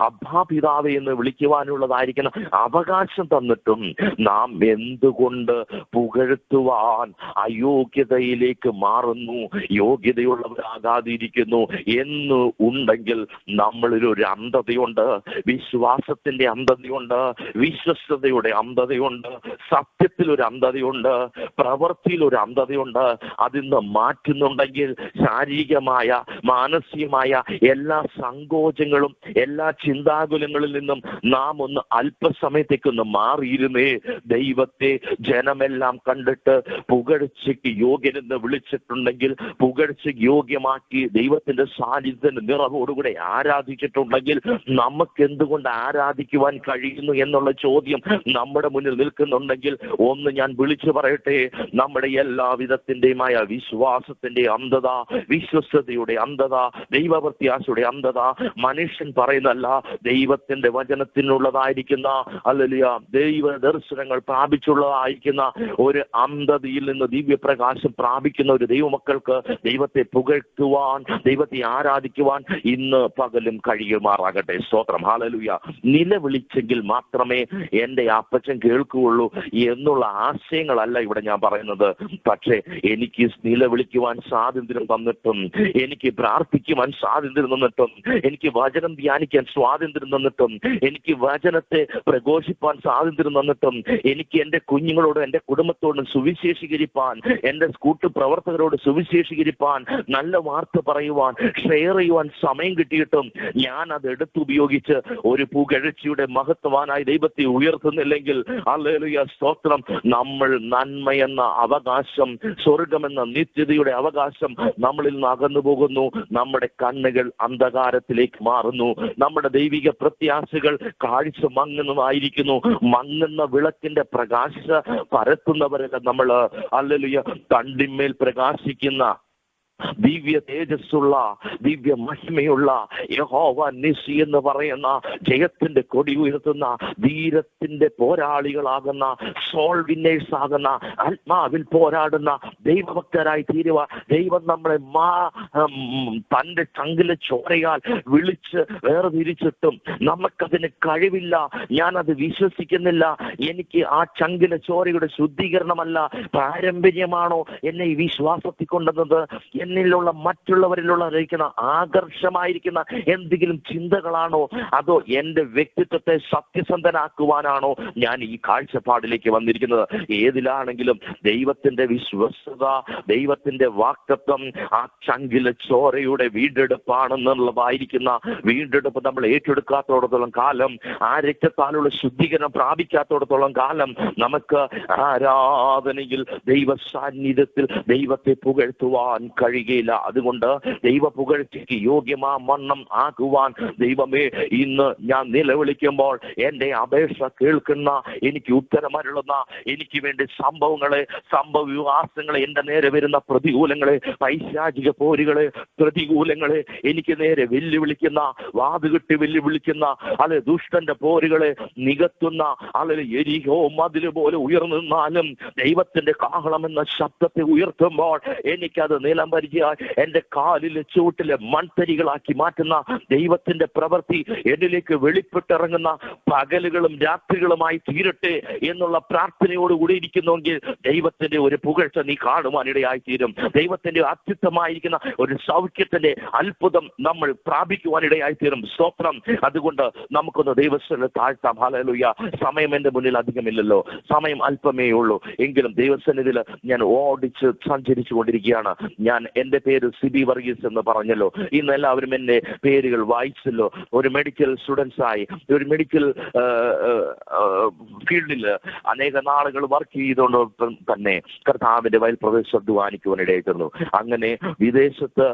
അപ്പാ പിതാവേ എന്ന് വിളിക്കുവാനുള്ളതായിരിക്കുന്ന അവകാശം തന്നിട്ടും നാം എന്തുകൊണ്ട് പുകഴ്ത്തുവാൻ അയോഗ്യതയിലേക്ക് മാറുന്നു, യോഗ്യതയുള്ളവരാകാതിരിക്കുന്നു എന്ന് ഉണ്ടെങ്കിൽ നമ്മളിലൊരു അന്ധതയുണ്ട്. വിശ്വാസത്തിന്റെ അന്ധതയുണ്ട്, വിശ്വസ്തയുടെ അന്ധതയുണ്ട്, സത്യത്തിൽ ഒരു അന്ധതയുണ്ട്, പ്രവൃത്തിയിൽ ഒരു അന്ധതയുണ്ട്. അതിന്ന് മാറ്റുന്നുണ്ടെങ്കിൽ, ശാരീരികമായ മാനസികമായ എല്ലാ സങ്കോചങ്ങളും എല്ലാ ചിന്താകുലങ്ങളിൽ നിന്നും നാം ഒന്ന് അല്പസമയത്തേക്കൊന്ന് മാറിയിരുന്നേ, ദൈവത്തെ ജനമെല്ലാം കണ്ടിട്ട് പുകഴ്ചയ്ക്ക് യോഗ്യനെന്ന് വിളിച്ചിട്ടുണ്ടെങ്കിൽ, പുകഴ്ചയ്ക്ക് യോഗ്യമാക്കി ദൈവത്തിന്റെ സാന്നിധ്യത്തിന്റെ നിറവോടുകൂടെ ആരാധിച്ചിട്ടുണ്ടെങ്കിൽ നമുക്ക് എന്തുകൊണ്ട് ആരാധിക്കുവാൻ കഴിയുന്നു എന്നുള്ള ചോദ്യം നമ്മുടെ മുന്നിൽ നിൽക്കുന്നുണ്ടെങ്കിൽ ഒന്ന് ഞാൻ വിളിച്ചു പറയട്ടെ, നമ്മുടെ എല്ലാവിധത്തിന്റെയുമായ വിശ്വാസത്തിന്റെ അന്ധത, വിശ്വസ്തയുടെ അന്ധത, ദൈവപ്രത്യാശയുടെ അന്ധത മനുഷ്യൻ പറയുന്നതല്ല, ദൈവത്തിന്റെ വചനത്തിനുള്ളതായിരിക്കുന്ന അല്ലെങ്കിൽ ദൈവ ദർശനങ്ങൾ പ്രാപിച്ചുള്ളതായിരിക്കുന്ന ഒരു അന്ധതയിൽ നിന്ന് ദിവ്യപ്രകാശം പ്രാപിക്കുന്ന ഒരു ദൈവമക്കൾക്ക് ദൈവത്തെ പുകഴ്ത്തുവാൻ, ദൈവത്തെ ആരാധിക്കുവാൻ ഇന്ന് പകലും കഴിയുമാറാകട്ടെ. സ്തോത്രം. ഹല്ലേലൂയ. നിലവിളിച്ചെങ്കിൽ മാത്രമേ എൻ്റെ അപ്പച്ചൻ കേൾക്കുകയുള്ളൂ എന്നുള്ള ആശയങ്ങളല്ല ഇവിടെ ഞാൻ പറയുന്നത്. പക്ഷേ എനിക്ക് നിലവിളിക്കുവാൻ സ്വാതന്ത്ര്യം തന്നിട്ടും, എനിക്ക് പ്രാർത്ഥിക്കുവാൻ സ്വാതന്ത്ര്യം തന്നിട്ടും, എനിക്ക് വചനം ധ്യാനിക്കാൻ സ്വാതന്ത്ര്യം തന്നിട്ടും, എനിക്ക് വചനത്തെ പ്രഘോഷിപ്പാൻ സ്വാതന്ത്ര്യം തന്നിട്ടും, എനിക്ക് എൻ്റെ കുഞ്ഞുങ്ങളോടും എൻ്റെ കുടുംബത്തോടും സുവിശേഷീകരിപ്പാൻ, എൻ്റെ കൂട്ടുപ്രവർത്തകരോട് സുവിശേഷീകരിപ്പാൻ, നല്ല വാർത്ത പറയുവാൻ, ഷെയർ ചെയ്യുവാൻ സമയം കിട്ടിയിട്ടും ഞാൻ അത് എടുത്തുപയോഗിച്ച് ഒരു പുകഴ്ചയുടെ മഹത്വവാനായി ദൈവത്തെ ഉയർത്തുന്നില്ലെങ്കിൽ, ഹല്ലേലൂയ, സ്തോത്രം, നമ്മൾ നന്മയെന്ന അവകാശം, സ്വർഗമെന്ന നിത്യതയുടെ അവകാശം നമ്മളിൽ നിന്ന് അകന്നു പോകുന്നു. നമ്മുടെ കണ്ണുകൾ അന്ധകാരത്തിലേക്ക് മാറുന്നു. നമ്മുടെ ദൈവിക പ്രത്യാശകൾ കാഴ്ച മങ്ങുന്നതായിരിക്കുന്നു. മങ്ങുന്ന വിളക്കിന്റെ പ്രകാശ പരത്തുന്നവരല്ല നമ്മൾ. ഹല്ലേലൂയ. തണ്ടിന്മേൽ പ്രകാശിക്കുന്ന ദിവ്യ തേജസ്സുള്ള, ദിവ്യ മഹിമയുള്ള യഹോവ നിസി എന്ന് പറയുന്ന ജയത്തിന്റെ കൊടി ഉയർത്തുന്ന, ധീരത്തിന്റെ പോരാളികളാകുന്ന, സോൾ വിന്നേഴ്സ് ആകുന്ന, ആത്മാവിൽ പോരാടുന്ന ദൈവഭക്തരായി തീരുക. ദൈവം നമ്മളെ തന്റെ ചങ്കിലെ ചോരയാൽ വിളിച്ച് വേർതിരിച്ചിട്ടും നമുക്കതിന് കഴിവില്ല. ഞാനത് വിശ്വസിക്കുന്നില്ല. എനിക്ക് ആ ചങ്കിലെ ചോരയുടെ ശുദ്ധീകരണമല്ല, പാരമ്പര്യമാണോ എന്നെ ഈ വിശ്വാസത്തിൽ കൊണ്ടുവന്നത്, എന്നിലുള്ള മറ്റുള്ളവരിലുള്ള ആകർഷമായിരിക്കുന്ന എന്തെങ്കിലും ചിന്തകളാണോ, അതോ എന്റെ വ്യക്തിത്വത്തെ സത്യസന്ധനാക്കുവാനാണോ ഞാൻ ഈ കാഴ്ചപ്പാടിലേക്ക് വന്നിരിക്കുന്നത്? ഏതിലാണെങ്കിലും ദൈവത്തിന്റെ വിശ്വസ്തത, ദൈവത്തിന്റെ വാക്തത്വം ആ ചങ്കിലെ ചോരയുടെ വീണ്ടെടുപ്പാണെന്നുള്ളതായിരിക്കുന്ന വീണ്ടെടുപ്പ് നമ്മൾ ഏറ്റെടുക്കാത്തോടത്തോളം കാലം, ആ രക്തത്താലുള്ള ശുദ്ധീകരണം പ്രാപിക്കാത്തോടത്തോളം കാലം നമുക്ക് ആരാധനയിൽ, ദൈവ സാന്നിധ്യത്തിൽ ദൈവത്തെ പുകഴ്ത്തുവാൻ കഴിയുകയില്ല. അതുകൊണ്ട് ദൈവ പുകഴ്ചയ്ക്ക് യോഗ്യമാ വണ്ണം ആകുവാൻ ദൈവമേ, ഇന്ന് ഞാൻ നിലവിളിക്കുമ്പോൾ എൻ്റെ അപേക്ഷ കേൾക്കുന്ന, എനിക്ക് ഉത്തരമരുളുന്ന, എനിക്ക് വേണ്ടി സംഭവവികാസങ്ങളെ, എൻ്റെ നേരെ വരുന്ന പ്രതികൂലങ്ങളെ, പൈശാചിക പോരുകളെ, പ്രതികൂലങ്ങളെ, എനിക്ക് നേരെ വെല്ലുവിളിക്കുന്ന, വാതുകെട്ടി വെല്ലുവിളിക്കുന്ന, അല്ലെ ദുഷ്ടന്റെ പോരുകളെ നികത്തുന്ന, അല്ലെ എരിഹോ മതില് പോലെ ഉയർന്നു നിന്നാലും ദൈവത്തിന്റെ കാഹളമെന്ന ശബ്ദത്തെ ഉയർത്തുമ്പോൾ എനിക്കത് നിലം പരിചയായി എൻ്റെ കാലിലെ ചൂട്ടിലെ മൺതരികളാക്കി മാറ്റുന്ന ദൈവത്തിന്റെ പ്രവൃത്തി എന്നിലേക്ക് വെളിപ്പെട്ടിറങ്ങുന്ന പകലുകളും രാത്രികളുമായി തീരട്ടെ എന്നുള്ള പ്രാർത്ഥനയോടുകൂടി ഇരിക്കുന്നുവെങ്കിൽ ദൈവത്തിന്റെ ഒരു പുകഴ്ച നീ കാണുവാനിടയായി തീരും. ദൈവത്തിന്റെ അത്യുത്തമായിരിക്കുന്ന ഒരു സൗഖ്യത്തിന്റെ അത്ഭുതം നമ്മൾ പ്രാപിക്കുവാനിടയായി തീരും. സ്തോത്രം. അതുകൊണ്ട് നമുക്കൊന്ന് ദൈവസ്ഥനെ താഴ്ത്താം. ഹല്ലേലൂയ. സമയം എൻ്റെ മുന്നിൽ അധികമില്ലല്ലോ, സമയം അല്പമേ ഉള്ളൂ. എങ്കിലും ദൈവസന്നിധിയിൽ ഞാൻ ഓടിച്ച് സഞ്ചരിച്ചു കൊണ്ടിരിക്കുകയാണ്. ഞാൻ എൻ്റെ പേര് സിബി വർഗീസ് എന്ന് പറഞ്ഞല്ലോ. ഇന്ന് എല്ലാവരും എൻ്റെ പേരുകൾ വായിച്ചല്ലോ. ഒരു മെഡിക്കൽ സ്റ്റുഡൻസായി, ഒരു മെഡിക്കൽ ഫീൽഡിൽ അനേക നാളുകൾ വർക്ക് ചെയ്തുകൊണ്ട് തന്നെ കർത്താവിന്റെ വയൽ പ്രദേശം അധ്വാനിക്കുവാനിടയായിരുന്നു. അങ്ങനെ വിദേശത്ത്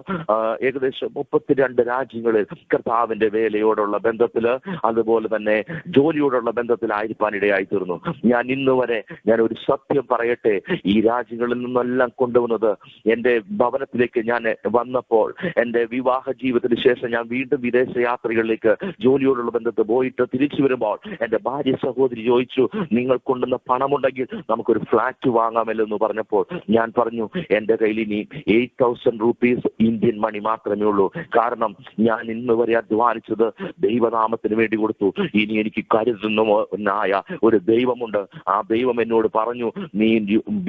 ഏകദേശം 32 രാജ്യങ്ങളിൽ കർത്താവിന്റെ വേലയോടുള്ള ബന്ധത്തില്, അതുപോലെ തന്നെ ജോലിയോടുള്ള ബന്ധത്തിലായിരിക്കാനിടയായി തീർന്നു. ഞാൻ ഇന്ന് വരെ ഞാൻ ഒരു സത്യം പറയട്ടെ, ഈ രാജ്യങ്ങളിൽ നിന്നെല്ലാം കൊണ്ടുവന്നത് എൻ്റെ ഭവനത്തിലേക്ക് ഞാൻ വന്നപ്പോൾ, എൻ്റെ വിവാഹ ജീവിതത്തിന് ശേഷം ഞാൻ വീണ്ടും വിദേശ യാത്രകളിലേക്ക് ജോലിയോടുള്ള ബന്ധത്തിൽ പോയിട്ട് തിരിച്ചു വരുമ്പോൾ എൻ്റെ ഭാര്യ സഹോദരി ചോദിച്ചു, നിങ്ങൾ കൊണ്ടുവന്ന പണമുണ്ടെങ്കിൽ നമുക്കൊരു ഫ്ലാറ്റ് വാങ്ങാമല്ലോ എന്ന് പറഞ്ഞപ്പോൾ ഞാൻ പറഞ്ഞു, എൻ്റെ കയ്യിൽ ഇനി 8,000 rupees ഇന്ത്യൻ മണി മാത്രമേ ഉള്ളൂ. കാരണം ഞാൻ ഇന്ന് വരെ അധ്വാനിച്ചത് ദൈവനാമത്തിന് വേണ്ടി കൊടുത്തു. ഇനി എനിക്ക് കരുതുന്നവനായ ഒരു ദൈവമുണ്ട്. ആ ദൈവം എന്നോട് പറഞ്ഞു, നീ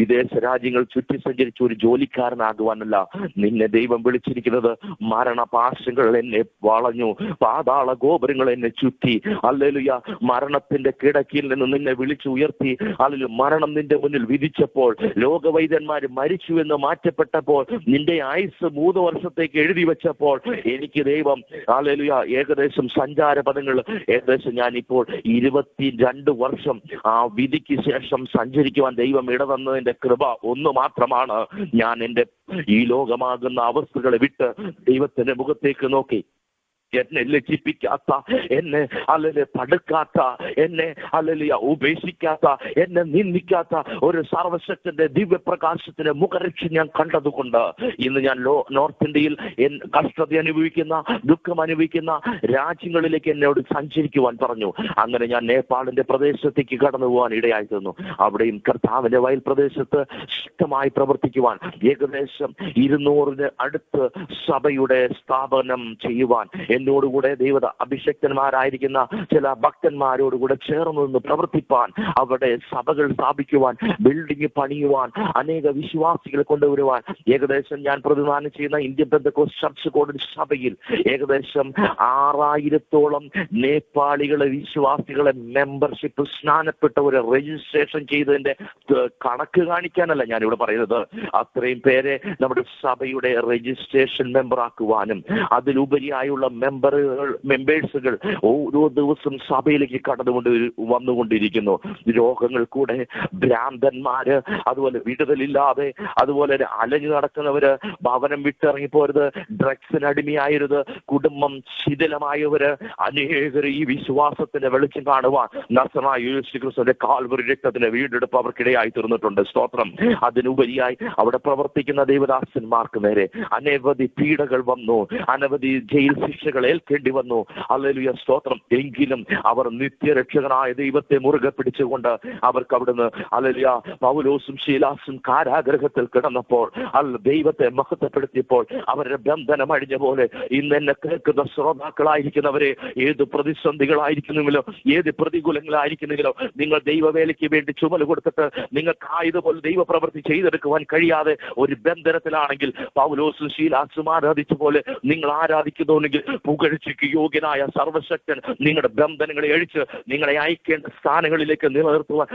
വിദേശ രാജ്യങ്ങൾ ചുറ്റി സഞ്ചരിച്ച് ഒരു ജോലിക്കാരനാകുവാനല്ല, നിന്നെ ദൈവം വിളിച്ചിരിക്കുന്നത് മരണപാശങ്ങൾ എന്നെ വളഞ്ഞു, പാതാള ഗോപുരങ്ങൾ എന്നെ ചുറ്റി, ഹല്ലേലൂയ, മരണത്തിന്റെ കിടക്കിൽ നിന്ന് നിന്നെ വിളിച്ചുയർത്തി, ഹല്ലേലൂയ, മരണം നിന്റെ മുന്നിൽ വിധിച്ചപ്പോൾ, ലോകവൈദ്യന്മാർ മരിച്ചു എന്ന് മാറ്റപ്പെട്ടപ്പോൾ, നിന്റെ ആയുസ് 3 വർഷത്തേക്ക് എഴുതി വെച്ചപ്പോൾ, എനിക്ക് ദൈവം ഹല്ലേലൂയ ഏകദേശം സഞ്ചാരപഥങ്ങൾ ഏകദേശം ഞാനിപ്പോൾ 22 വർഷം ആ വിധിക്ക് ശേഷം സഞ്ചരിക്കുവാൻ ദൈവം ഇടതന്നതിന്റെ കൃപ ഒന്ന് മാത്രമാണ്. ഞാൻ എൻ്റെ ഈ ലോകമാകുന്ന അവസ്ഥകളെ വിട്ട് ദൈവത്തിന്റെ മുഖത്തേക്ക് നോക്കി എന്നെ ലജ്ജിപ്പിക്കാത്ത, എന്നെ അല്ലല് തടുക്കാത്ത, എന്നെ അല്ലല് ഉപേക്ഷിക്കാത്ത, എന്നെ നിന്ദിക്കാത്ത ഒരു സർവശക്തന്റെ ദിവ്യപ്രകാശത്തിന്റെ മുഖരക്ഷ ഞാൻ കണ്ടതുകൊണ്ട് ഇന്ന് ഞാൻ നോർത്ത് ഇന്ത്യയിൽ കഷ്ടത അനുഭവിക്കുന്ന, ദുഃഖം അനുഭവിക്കുന്ന രാജ്യങ്ങളിലേക്ക് എന്നോട് സഞ്ചരിക്കുവാൻ പറഞ്ഞു. അങ്ങനെ ഞാൻ നേപ്പാളിന്റെ പ്രദേശത്തേക്ക് കടന്നു പോകാൻ ഇടയായി തീർന്നു. അവിടെയും കർത്താവിന്റെ വയൽ പ്രദേശത്ത് ശക്തമായി പ്രവർത്തിക്കുവാൻ ഏകദേശം 200 അടുത്ത് സഭയുടെ സ്ഥാപനം ചെയ്യുവാൻ എന്നോടുകൂടെ ദൈവത അഭിഷക്തന്മാരായിരിക്കുന്ന ചില ഭക്തന്മാരോടുകൂടെ ചേർന്ന് നിന്ന് പ്രവർത്തിപ്പാൻ, അവിടെ സഭകൾ സ്ഥാപിക്കുവാൻ, ബിൽഡിംഗ് പണിയുവാൻ, അനേക വിശ്വാസികളെ കൊണ്ടുവരുവാൻ, ഏകദേശം ഞാൻ പ്രതിദാനം ചെയ്യുന്ന ഇന്ത്യൻ പെന്തക്കോസ്റ്റ് ചർച്ച് കോഡ് സഭയിൽ ഏകദേശം 6000-ഓളം നേപ്പാളികളെ വിശ്വാസികളെ മെമ്പർഷിപ്പ് സ്നാനപ്പെട്ടവരെ രജിസ്ട്രേഷൻ ചെയ്തതിന്റെ കണക്ക് കാണിക്കാനല്ല ഞാനിവിടെ പറയുന്നത്. അത്രയും പേരെ നമ്മുടെ സഭയുടെ രജിസ്ട്രേഷൻ മെമ്പറാക്കുവാനും അതിലുപരിയായുള്ള മെമ്പേഴ്സുകൾ ഓരോ ദിവസം സഭയിലേക്ക് വന്നുകൊണ്ടിരിക്കുന്നു. രോഗങ്ങൾ കൂടെ, ഭ്രാന്തന്മാര്, അതുപോലെ വിടുതലില്ലാതെ, അതുപോലെ അലഞ്ഞു നടക്കുന്നവര്, ഭവനം വിട്ടിറങ്ങിപ്പോരുത്, ഡ്രഗ്സിന് അടിമയായരുത്, കുടുംബം ശിഥിലമായവര്, അനേകർ ഈ വിശ്വാസത്തിന്റെ വെളിച്ചം കാണുവാൻ നസറായ യേശുക്രിസ്തുവിന്റെ കാൽവരി രക്തത്തിന്റെ വീണ്ടെടുപ്പ് അവർക്കിടയായി തീർന്നിട്ടുണ്ട്. സ്തോത്രം. അതിനുപരിയായി അവിടെ പ്രവർത്തിക്കുന്ന ദൈവദാസന്മാർക്ക് നേരെ അനവധി പീഡകൾ വന്നു, അനവധി ജയിൽ ശിക്ഷകൾ ഏൽക്കേണ്ടി വന്നു. ഹല്ലേലൂയ, സ്തോത്രം. എങ്കിലും അവർ നിത്യരക്ഷകനായ ദൈവത്തെ മുറുകെ പിടിച്ചുകൊണ്ട് അവർക്ക് അവിടുന്ന് ഹല്ലേലൂയ പൗലോസും ശീലാസും കാരാഗ്രഹത്തിൽ കിടന്നപ്പോൾ ദൈവത്തെ മഹത്വപ്പെടുത്തിയപ്പോൾ അവരുടെ ബന്ധനം അഴിഞ്ഞ പോലെ ഇന്ന് എന്നെ കേൾക്കുന്ന ശ്രോതാക്കളായിരിക്കുന്നവരെ, ഏത് പ്രതിസന്ധികളായിരിക്കുന്നെങ്കിലോ, ഏത് പ്രതികൂലങ്ങളായിരിക്കുന്നെങ്കിലോ, നിങ്ങൾ ദൈവവേലയ്ക്ക് വേണ്ടി ചുമല് കൊടുത്തിട്ട് നിങ്ങൾക്കായതുപോലെ ദൈവപ്രവൃത്തി ചെയ്തെടുക്കുവാൻ കഴിയാതെ ഒരു ബന്ധനത്തിലാണെങ്കിൽ പൗലോസും ശീലാസും ആരാധിച്ച പോലെ നിങ്ങൾ ആരാധിക്കുന്നുവെങ്കിൽ പുകഴ്ചയ്ക്ക് യോഗ്യനായ സർവശക്തൻ നിങ്ങളുടെ ബന്ധനങ്ങളെ അഴിച്ച് നിങ്ങളെ അയക്കേണ്ട സ്ഥാനങ്ങളിലേക്ക് നിലനിർത്തുവാൻ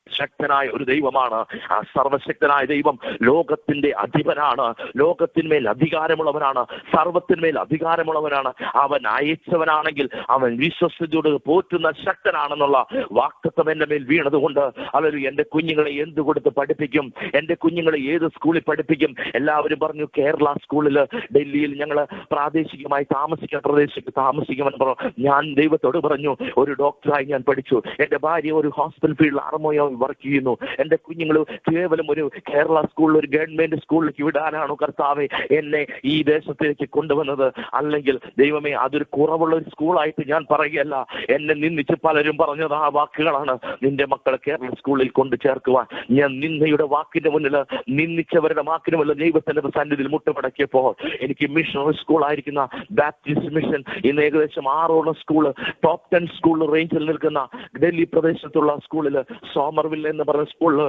ശക്തനായ ഒരു ദൈവമാണ്. ആ സർവശക്തനായ ദൈവം ലോകത്തിന്റെ അധിപനാണ്, ലോകത്തിന്മേൽ അധികാരമുള്ളവനാണ്, സർവത്തിന്മേൽ അധികാരമുള്ളവനാണ്. അവൻ അയച്ചവനാണെങ്കിൽ അവൻ വിശ്വസ്തയോട് പോറ്റുന്ന ശക്തനാണെന്നുള്ള വാക്തത്വം എന്റെ മേൽ വീണതുകൊണ്ട് അവർ എന്റെ കുഞ്ഞുങ്ങളെ എന്ത് കൊടുത്ത് പഠിപ്പിക്കും, എന്റെ കുഞ്ഞുങ്ങളെ ഏത് സ്കൂളിൽ പഠിപ്പിക്കും? എല്ലാവരും പറഞ്ഞു കേരള സ്കൂളിൽ, ഡൽഹിയിൽ ഞങ്ങൾ പ്രാദേശികമായി താമസിക്കുമെന്ന് പറഞ്ഞു. ഞാൻ ദൈവത്തോട് പറഞ്ഞു, ഒരു ഡോക്ടറായി ഞാൻ പഠിച്ചു, എന്റെ ഭാര്യ ഒരു ഹോസ്പിറ്റൽ ഫീൽഡിൽ ആർമോയോ വർക്ക് ചെയ്യുന്നു, എന്റെ കുഞ്ഞുങ്ങൾ കേവലം ഒരു കേരള സ്കൂളിൽ, ഒരു ഗവൺമെന്റ് സ്കൂളിലേക്ക് വിടാനാണോ കർത്താവെ എന്നെ ഈ ദേശത്തേക്ക് കൊണ്ടുവന്നത്? അല്ലെങ്കിൽ ദൈവമേ, അതൊരു കുറവുള്ള ഒരു സ്കൂളായിട്ട് ഞാൻ പറയുകയല്ല. എന്നെ നിന്ദിച്ച് പലരും പറഞ്ഞത് ആ വാക്കുകളാണ്. നിന്റെ മക്കളെ കേരള സ്കൂളിൽ കൊണ്ട് ചേർക്കുവാൻ ഞാൻ നിന്നയുടെ വാക്കിന്റെ മുന്നിൽ, നിന്ദിച്ചവരുടെ വാക്കിന് മുന്നിൽ ദൈവത്തിന്റെ സന്നിധിയിൽ മുട്ടുമടക്കിയപ്പോൾ എനിക്ക് മിഷണറി സ്കൂളായിരിക്കുന്ന ബാപ്റ്റിസ്റ്റ് മിഷൻ ഇന്ന് ഏകദേശം 6 സ്കൂള്, ടോപ്പ് 10 സ്കൂൾ റേഞ്ചിൽ നിൽക്കുന്ന ഡൽഹി പ്രദേശത്തുള്ള സ്കൂളിൽ, സോമർവിൽ എന്ന് പറഞ്ഞ സ്കൂളിൽ,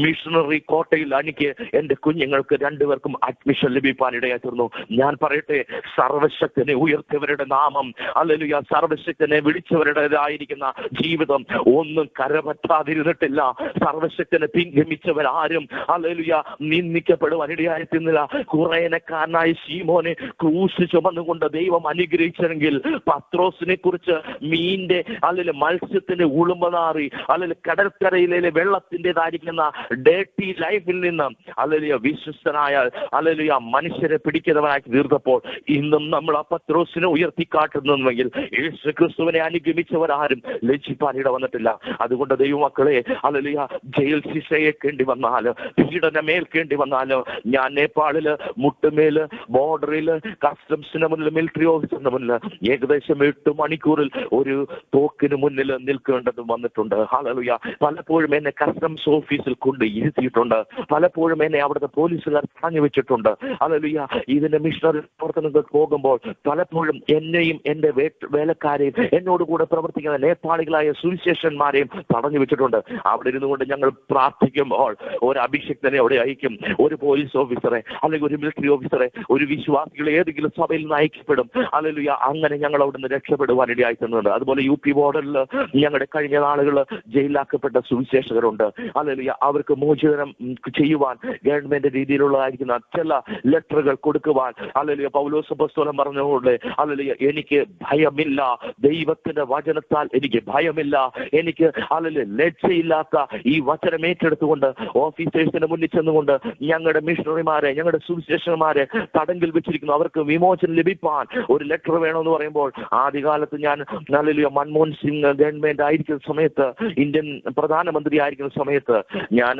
മിഷണറി കോട്ടയിൽ എനിക്ക് എന്റെ കുഞ്ഞുങ്ങൾക്ക് 2 പേർക്കും അഡ്മിഷൻ ലഭിക്കാൻ ഇടയായി തീർന്നു. ഞാൻ പറയട്ടെ, സർവശക്തനെ ഉയർത്തിയവരുടെ നാമം, ഹല്ലേലൂയ, സർവശക്തനെ വിളിച്ചവരുടേതായിരിക്കുന്ന ജീവിതം ഒന്നും കരപറ്റാതിരുന്നിട്ടില്ല. സർവശക്തനെ പിൻഗമിച്ചവരാരും ഹല്ലേലൂയ നിന്ദിക്കപ്പെടുവാൻ ഇടയായി തീർന്നില്ല. കുറേനക്കാരനായ ശീമോനെ ക്രൂശ് ചുമന്നുകൊണ്ട് ദൈവം അനുഗ്രഹിച്ചെങ്കിൽ പത്രോസിനെ കുറിച്ച് മീന്റെ അല്ലെങ്കിൽ മത്സ്യത്തിന്റെ ഉളുമ്പനാറി അല്ലെങ്കിൽ കടൽക്കരയിലെ വെള്ളത്തിൻ്റെതായിരിക്കുന്ന ഡേർട്ടി ലൈഫിൽ നിന്ന് അല്ലെങ്കിൽ വിശ്വസ്തനായ അല്ലെങ്കിൽ മനുഷ്യരെ പിടിക്കുന്നവനാക്കി തീർത്തപ്പോൾ ഇന്നും നമ്മൾ ആ പത്രോസിനെ ഉയർത്തിക്കാട്ടുന്നുവെങ്കിൽ യേശു ക്രിസ്തുവിനെ അനുഗമിച്ചവരാരും ലജ്ജിപ്പാൻ ഇട വന്നിട്ടില്ല. അതുകൊണ്ട് ദൈവമക്കളെ, അല്ലെങ്കിൽ ജയിൽ ശിക്ഷയേക്കേണ്ടി വന്നാല്, പീഡനമേൽക്കേണ്ടി വന്നാല്, ഞാൻ നേപ്പാളില് മുട്ടുമേല് ബോർഡറിൽ കസ്റ്റംസിന് മുന്നിൽ, മിലിറ്ററി ഓഫീസറിന് മുന്നിൽ ഏകദേശം 8 മണിക്കൂറിൽ ഒരു തോക്കിന് മുന്നിൽ നിൽക്കേണ്ടത് വന്നിട്ടുണ്ട്. ഹല്ലേലൂയ. പലപ്പോഴും എന്നെ കസ്റ്റംസ് ഓഫീസിൽ കൊണ്ട് ഇരുത്തിയിട്ടുണ്ട്. പലപ്പോഴും എന്നെ അവിടുത്തെ പോലീസുകാർ തടഞ്ഞു വെച്ചിട്ടുണ്ട്. ഹല്ലേലൂയ. ഇതിന്റെ മിഷണറി പ്രവർത്തനങ്ങൾ പോകുമ്പോൾ പലപ്പോഴും എന്നെയും എന്റെ വേലക്കാരെയും എന്നോട് കൂടെ പ്രവർത്തിക്കുന്ന നേപ്പാളികളായ സുവിശേഷന്മാരെയും തടഞ്ഞു വെച്ചിട്ടുണ്ട്. അവിടെ ഇരുന്നുകൊണ്ട് ഞങ്ങൾ പ്രാർത്ഥിക്കുമ്പോൾ ഒരു അഭിഷിക്തനെ അവിടെ അയക്കും, ഒരു പോലീസ് ഓഫീസറെ അല്ലെങ്കിൽ ഒരു മിലിറ്ററി ഓഫീസറെ, ഒരു വിശ്വാസികളെ ഏതെങ്കിലും സഭയിൽ നിന്ന് അയക്കപ്പെടും. ഹല്ലേലൂയ. അങ്ങനെ ഞങ്ങൾ അവിടുന്ന് രക്ഷപ്പെടുവാൻ ഇടയായി തന്നുണ്ട്. അതുപോലെ UP ബോർഡറിൽ ഞങ്ങളുടെ കഴിഞ്ഞ നാളുകൾ ജയിലിലാക്കപ്പെട്ട സുവിശേഷകരുണ്ട്. ഹല്ലേലൂയ. അവർക്ക് മോചനം ചെയ്യുവാൻ ഗവൺമെന്റ് രീതിയിലുള്ളതായിരിക്കുന്ന ചില ലെറ്ററുകൾ കൊടുക്കുവാൻ ഹല്ലേലൂയ പൗലോസ് അപ്പോസ്തലൻ പറഞ്ഞുകൊണ്ട് ഹല്ലേലൂയ എനിക്ക് ഭയമില്ല, ദൈവത്തിന്റെ വചനത്താൽ എനിക്ക് ഭയമില്ല, എനിക്ക് ഹല്ലേലൂയ ലജ്ജയില്ലാത്ത ഈ വചനം ഏറ്റെടുത്തുകൊണ്ട് ഓഫീസേഴ്സിന്റെ മുന്നിൽ ചെന്നുകൊണ്ട് ഞങ്ങളുടെ മിഷണറിമാരെ, ഞങ്ങളുടെ സുവിശേഷന്മാരെ തടങ്കിൽ വെച്ചിരിക്കുന്നു, അവർക്ക് വിമോചനം ലഭിക്കാൻ ഒരു ലെറ്റർ വേണമെന്ന് പറയുമ്പോൾ ആദ്യകാലത്ത് ഞാൻ ഹല്ലേലൂയ മൻമോഹൻ സിംഗ് ഗവൺമെന്റ് ആയിരിക്കുന്ന സമയത്ത്, ഇന്ത്യൻ പ്രധാനമന്ത്രി ആയിരിക്കുന്ന സമയത്ത് ഞാൻ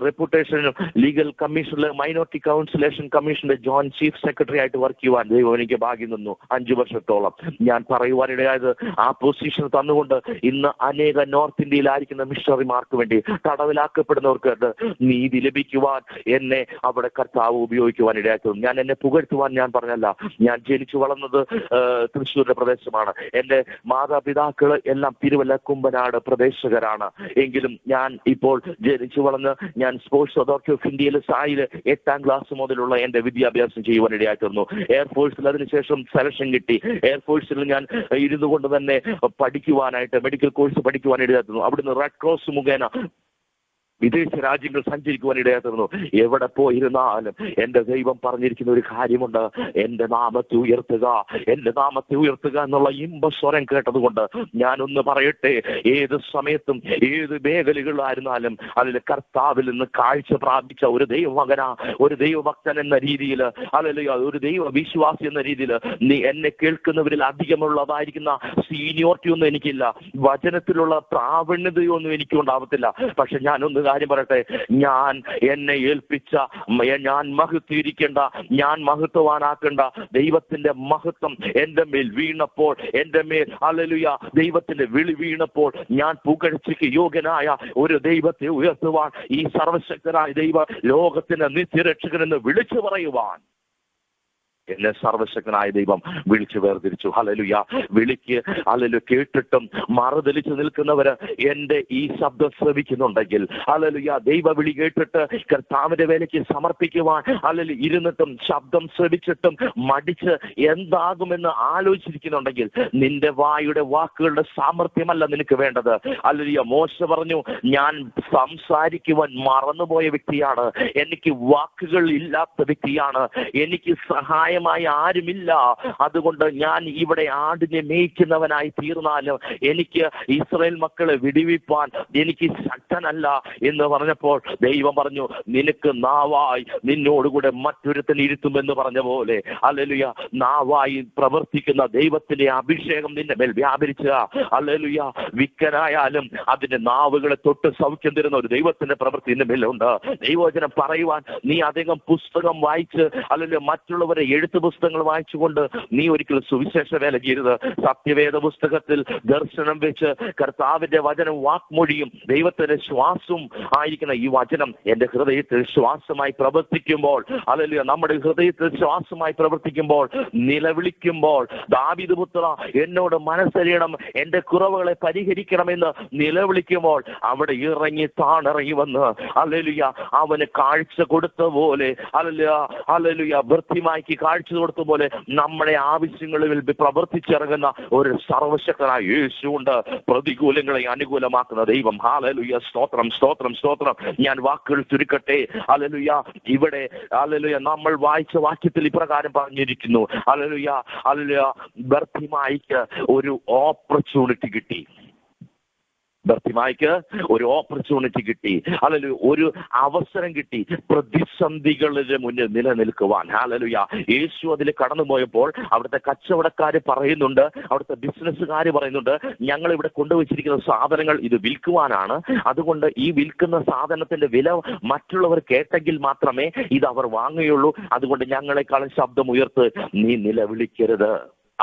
റെപ്യൂട്ടേഷൻ ലീഗൽ കമ്മീഷനിൽ മൈനോറിറ്റി കൗൺസിലേഷൻ കമ്മീഷന്റെ ജോയിന്റ് ചീഫ് സെക്രട്ടറി ആയിട്ട് വർക്ക് ചെയ്യുവാൻ ദൈവം എനിക്ക് ഭാഗ്യം തന്നു. 5 വർഷത്തോളം ഞാൻ പറയുവാനിടയായത് ആ പൊസിഷൻ തന്നുകൊണ്ട് ഇന്ന് അനേക നോർത്ത് ഇന്ത്യയിലായിരിക്കുന്ന മിഷണറിമാർക്ക് വേണ്ടി തടവിലാക്കപ്പെടുന്നവർക്ക് നീതി ലഭിക്കുവാൻ എന്നെ അവിടെ കർത്താവ് ഉപയോഗിക്കുവാൻ ഇടയാക്കുന്നു. ഞാൻ എന്നെ പുകഴ്ത്തുവാൻ ഞാൻ പറഞ്ഞല്ല. ഞാൻ ജനിച്ചു വളർന്നത് തൃശ്ശൂരിന്റെ പ്രദേശമാണ്. എന്റെ മാതാപിതാക്കൾ എല്ലാം തിരുവല്ല കുമ്പനാട് പ്രദേശകരാണ്. എങ്കിലും ഞാൻ ഇപ്പോൾ ജനിച്ചു വളർന്ന് ഞാൻ സ്പോർട്സ് അതോറിറ്റി ഓഫ് ഇന്ത്യയിൽ സായിൽ 8ാം ക്ലാസ് മുതലുള്ള എന്റെ വിദ്യാഭ്യാസം ചെയ്യുവാൻ ഇടയായി തീർന്നു. എയർഫോഴ്സിൽ അതിനുശേഷം സെലക്ഷൻ കിട്ടി. എയർഫോഴ്സിൽ ഞാൻ ഇരുന്നു കൊണ്ട് തന്നെ പഠിക്കുവാനായിട്ട് മെഡിക്കൽ കോഴ്സ് പഠിക്കുവാൻ ഇടയായി തീർന്നു. അവിടുന്ന് റെഡ് ക്രോസ് മുഖേന വിദേശ രാജ്യങ്ങൾ സഞ്ചരിക്കുവാൻ ഇടയായിരുന്നു. എവിടെ പോയിരുന്നാലും എന്റെ ദൈവം പറഞ്ഞിരിക്കുന്ന ഒരു കാര്യമുണ്ട്, എന്റെ നാമത്തെ ഉയർത്തുക, എന്റെ നാമത്തെ ഉയർത്തുക എന്നുള്ള ഇമ്പസ്വരം കേട്ടതുകൊണ്ട് ഞാനൊന്ന് പറയട്ടെ, ഏത് സമയത്തും ഏത് മേഖലകളിലായിരുന്നാലും അതിൽ കർത്താവിൽ നിന്ന് കാഴ്ച പ്രാപിച്ച ഒരു ദൈവമകന, ഒരു ദൈവഭക്തൻ എന്ന രീതിയിൽ, അല്ലെങ്കിൽ ഒരു ദൈവ വിശ്വാസി എന്ന രീതിയിൽ നീ എന്നെ കേൾക്കുന്നവരിൽ അധികമുള്ളതായിരിക്കുന്ന സീനിയോറിറ്റി ഒന്നും എനിക്കില്ല, വചനത്തിലുള്ള പ്രാവീണ്യതയൊന്നും എനിക്കുണ്ടാവത്തില്ല. പക്ഷെ ഞാനൊന്ന് കാര്യം പറയട്ടെ, ഞാൻ എന്നെ ഏൽപ്പിച്ച, ഞാൻ മഹത്വീകരിക്കേണ്ട, ഞാൻ മഹത്വവാനാക്കേണ്ട ദൈവത്തിന്റെ മഹത്വം എന്റെ മേൽ വീണപ്പോൾ, എന്റെ മേൽ ഹല്ലേലൂയ ദൈവത്തിന്റെ വിളി വീണപ്പോൾ ഞാൻ പുകഴ്ചയ്ക്ക് യോഗ്യനായ ഒരു ദൈവത്തെ ഉയർത്തുവാൻ, ഈ സർവശക്തനായ ദൈവ ലോകത്തിന്റെ നിത്യരക്ഷകനെന്ന് വിളിച്ചു പറയുവാൻ എന്നെ സർവശക്തനായ ദൈവം വിളിച്ചു വേർതിരിച്ചു. ഹല്ലേലൂയ. വിളിക്ക് ഹല്ലേലൂയ കേട്ടിട്ടും മറുതലിച്ചു നിൽക്കുന്നവര് എന്റെ ഈ ശബ്ദം ശ്രവിക്കുന്നുണ്ടെങ്കിൽ, ഹല്ലേലൂയ ദൈവ വിളി കേട്ടിട്ട് കർത്താവിന്റെ വേലയ്ക്ക് സമർപ്പിക്കുവാൻ ഹല്ലേലൂയ ഇരുന്നിട്ടും ശബ്ദം ശ്രവിച്ചിട്ടും മടിച്ച് എന്താകുമെന്ന് ആലോചിച്ചിരിക്കുന്നുണ്ടെങ്കിൽ നിന്റെ വായുടെ വാക്കുകളുടെ സാമർഥ്യമല്ല നിനക്ക് വേണ്ടത്. ഹല്ലേലൂയ. മോശ പറഞ്ഞു, ഞാൻ സംസാരിക്കുവാൻ മറന്നുപോയ വ്യക്തിയാണ്, എനിക്ക് വാക്കുകൾ ഇല്ലാത്ത വ്യക്തിയാണ്, എനിക്ക് സഹായം ആരുമില്ല, അതുകൊണ്ട് ഞാൻ ഇവിടെ ആടിനെ മേയ്ക്കുന്നവനായി തീർന്നാലും എനിക്ക് ഇസ്രായേൽ മക്കളെ വിടുവിപ്പാൻ എനിക്ക് ശക്തനല്ല എന്ന് പറഞ്ഞപ്പോൾ ദൈവം പറഞ്ഞു, നിനക്ക് നാവായി നിന്നോടുകൂടെ മറ്റൊരുത്തൻ ഇരുത്തുമെന്ന് പറഞ്ഞ പോലെ ഹല്ലേലൂയ നാവായി പ്രവർത്തിക്കുന്ന ദൈവത്തിന്റെ അഭിഷേകം നിന്റെ മേൽ വ്യാപരിച്ച, ഹല്ലേലൂയ വിക്കനായാലും അതിന്റെ നാവുകളെ തൊട്ട് സൗഖ്യം തരുന്ന ഒരു ദൈവത്തിന്റെ പ്രവൃത്തി നിന്റെ മേലുണ്ട്. ദൈവവചനം പറയുവാൻ നീ അധികം പുസ്തകം വായിച്ച് അല്ലെങ്കിൽ മറ്റുള്ളവരെ എഴുത്ത് പുസ്തകങ്ങൾ വായിച്ചുകൊണ്ട് നീ ഒരിക്കലും സുവിശേഷ വേല ചെയ്യരുത്. സത്യവേദ പുസ്തകത്തിൽ ദർശനം വെച്ച് കർത്താവിന്റെ വചനം വാക്മൊഴിയും ദൈവത്തിന്റെ ശ്വാസവും ആയിരിക്കുന്ന ഈ വചനം എന്റെ ഹൃദയത്തിൽ ശ്വാസമായി പ്രവർത്തിക്കുമ്പോൾ, അല്ലെങ്കിൽ നമ്മുടെ ഹൃദയത്തിൽ ശ്വാസമായി പ്രവർത്തിക്കുമ്പോൾ, നിലവിളിക്കുമ്പോൾ, ദാവീദ് പുത്ര എന്നോട് മനസ്സറിയണം, എന്റെ കുറവുകളെ പരിഹരിക്കണമെന്ന് നിലവിളിക്കുമ്പോൾ അവിടെ ഇറങ്ങി താണിറങ്ങി വന്ന് ഹല്ലേലൂയ അവന് കാഴ്ച കൊടുത്ത പോലെ, ഹല്ലേലൂയ വൃത്തിമാക്കി കാഴ്ച കൊടുത്ത പോലെ നമ്മുടെ ആവശ്യങ്ങളിൽ പ്രവർത്തിച്ചിറങ്ങുന്ന ഒരു സർവശക്തനായ യേശുണ്ട്. പ്രതികൂലങ്ങളെ അനുകൂലമാക്കുന്ന ദൈവം. ഹല്ലേലൂയ. സ്തോത്രം, സ്തോത്രം, സ്തോത്രം. ഞാൻ വാക്കുകൾ ചുരുക്കട്ടെ. ഹല്ലേലൂയ. ഇവിടെ ഹല്ലേലൂയ നമ്മൾ വായിച്ച വാക്യത്തിൽ ഇപ്രകാരം പറഞ്ഞിരിക്കുന്നു, ഹല്ലേലൂയ ഹല്ലേലൂയ ബർത്തിമായിക്ക് ഒരു ഓപ്പർച്യൂണിറ്റി കിട്ടി. ബർത്തിമായിക്ക് ഒരു ഓപ്പർച്യൂണിറ്റി കിട്ടി, അല്ലെങ്കിൽ ഒരു അവസരം കിട്ടി പ്രതിസന്ധികളുടെ മുന്നിൽ നിലനിൽക്കുവാൻ. ഹല്ലേലൂയ. യേശു അതിൽ കടന്നുപോയപ്പോൾ അവിടുത്തെ കച്ചവടക്കാര് പറയുന്നുണ്ട്, അവിടുത്തെ ബിസിനസ്സുകാർ പറയുന്നുണ്ട്, ഞങ്ങൾ ഇവിടെ കൊണ്ടുവച്ചിരിക്കുന്ന സാധനങ്ങൾ ഇത് വിൽക്കുവാനാണ്, അതുകൊണ്ട് ഈ വിൽക്കുന്ന സാധനത്തിന്റെ വില മറ്റുള്ളവർ കേട്ടെങ്കിൽ മാത്രമേ ഇത് അവർ വാങ്ങുകയുള്ളൂ, അതുകൊണ്ട് ഞങ്ങളെക്കാളും ശബ്ദം ഉയർത്ത് നീ നിലവിളിക്കരുത്.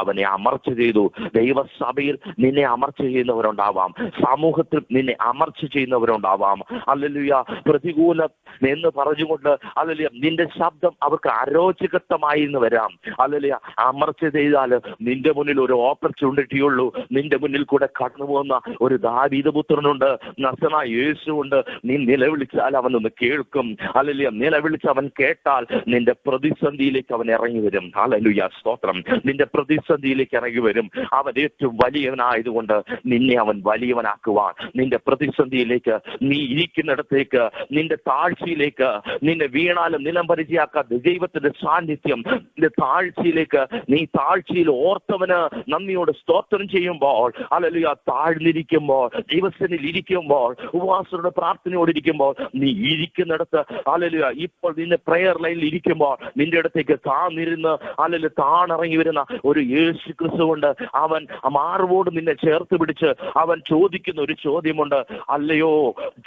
അവനെ അമർച്ച ചെയ്തു. ദൈവസഭയിൽ നിന്നെ അമർച്ച ചെയ്യുന്നവരുണ്ടാവാം, സമൂഹത്തിൽ നിന്നെ അമർച്ച ചെയ്യുന്നവരുണ്ടാവാം. ഹല്ലേലൂയ. പ്രതികൂലം എന്ന് പറഞ്ഞുകൊണ്ട് ഹല്ലേലൂയ നിന്റെ ശബ്ദം അവർക്ക് അരോചകത്വമായി എന്ന് വരാം. ഹല്ലേലൂയ. അമർച്ച ചെയ്താൽ നിന്റെ മുന്നിൽ ഒരു ഓപ്പർച്യൂണിറ്റി ഉള്ളൂ. നിന്റെ മുന്നിൽ കൂടെ കടന്നു പോകുന്ന ഒരു ദാവീദ് പുത്രനുണ്ട്, നസറായ യേശുവുണ്ട്. നീ നിലവിളിച്ചാൽ അവനൊന്ന് കേൾക്കും. ഹല്ലേലൂയ. നിലവിളിച്ച് അവൻ കേട്ടാൽ നിന്റെ പ്രതിസന്ധിയിലേക്ക് അവൻ ഇറങ്ങി വരും. ഹല്ലേലൂയ. സ്തോത്രം. നിന്റെ പ്രതിസന്ധിയിലേക്ക് ഇറങ്ങി വരും. അവൻ ഏറ്റവും വലിയവനായതുകൊണ്ട് നിന്നെ അവൻ വലിയവനാക്കുവാൻ, നിന്റെ പ്രതിസന്ധിയിലേക്ക്, നീ ഇരിക്കുന്നിടത്തേക്ക്, നിന്റെ താഴ്ചയിലേക്ക്, നിന്നെ വീണാലും നിലം പരിചയാക്കാത്ത ദൈവത്തിന്റെ സാന്നിധ്യം, നിന്റെ താഴ്ചയിലേക്ക്, നീ താഴ്ചയിൽ ഓർത്തവന് നന്ദിയോട് സ്തോത്രം ചെയ്യുമ്പോൾ, ഹല്ലേലൂയ, താഴ്ന്നിരിക്കുമ്പോൾ, ദൈവസന്നിധിയിൽ ഇരിക്കുമ്പോൾ, ഉപവാസത്തോടെ പ്രാർത്ഥനയോടിരിക്കുമ്പോൾ, നീ ഇരിക്കുന്നിടത്ത് ഹല്ലേലൂയ ഇപ്പോൾ നിന്റെ പ്രയർ ലൈനിൽ ഇരിക്കുമ്പോൾ നിന്റെ അടുത്തേക്ക് താന്നിരുന്ന് ഹല്ലേലൂയ താണിറങ്ങി വരുന്ന ഒരു യേശു ക്രിസ്തുവുണ്ട്. അവൻ മാർവോട് നിന്നെ ചേർത്ത് പിടിച്ച് അവൻ ചോദിക്കുന്ന ഒരു ചോദ്യമുണ്ട്. അല്ലയോ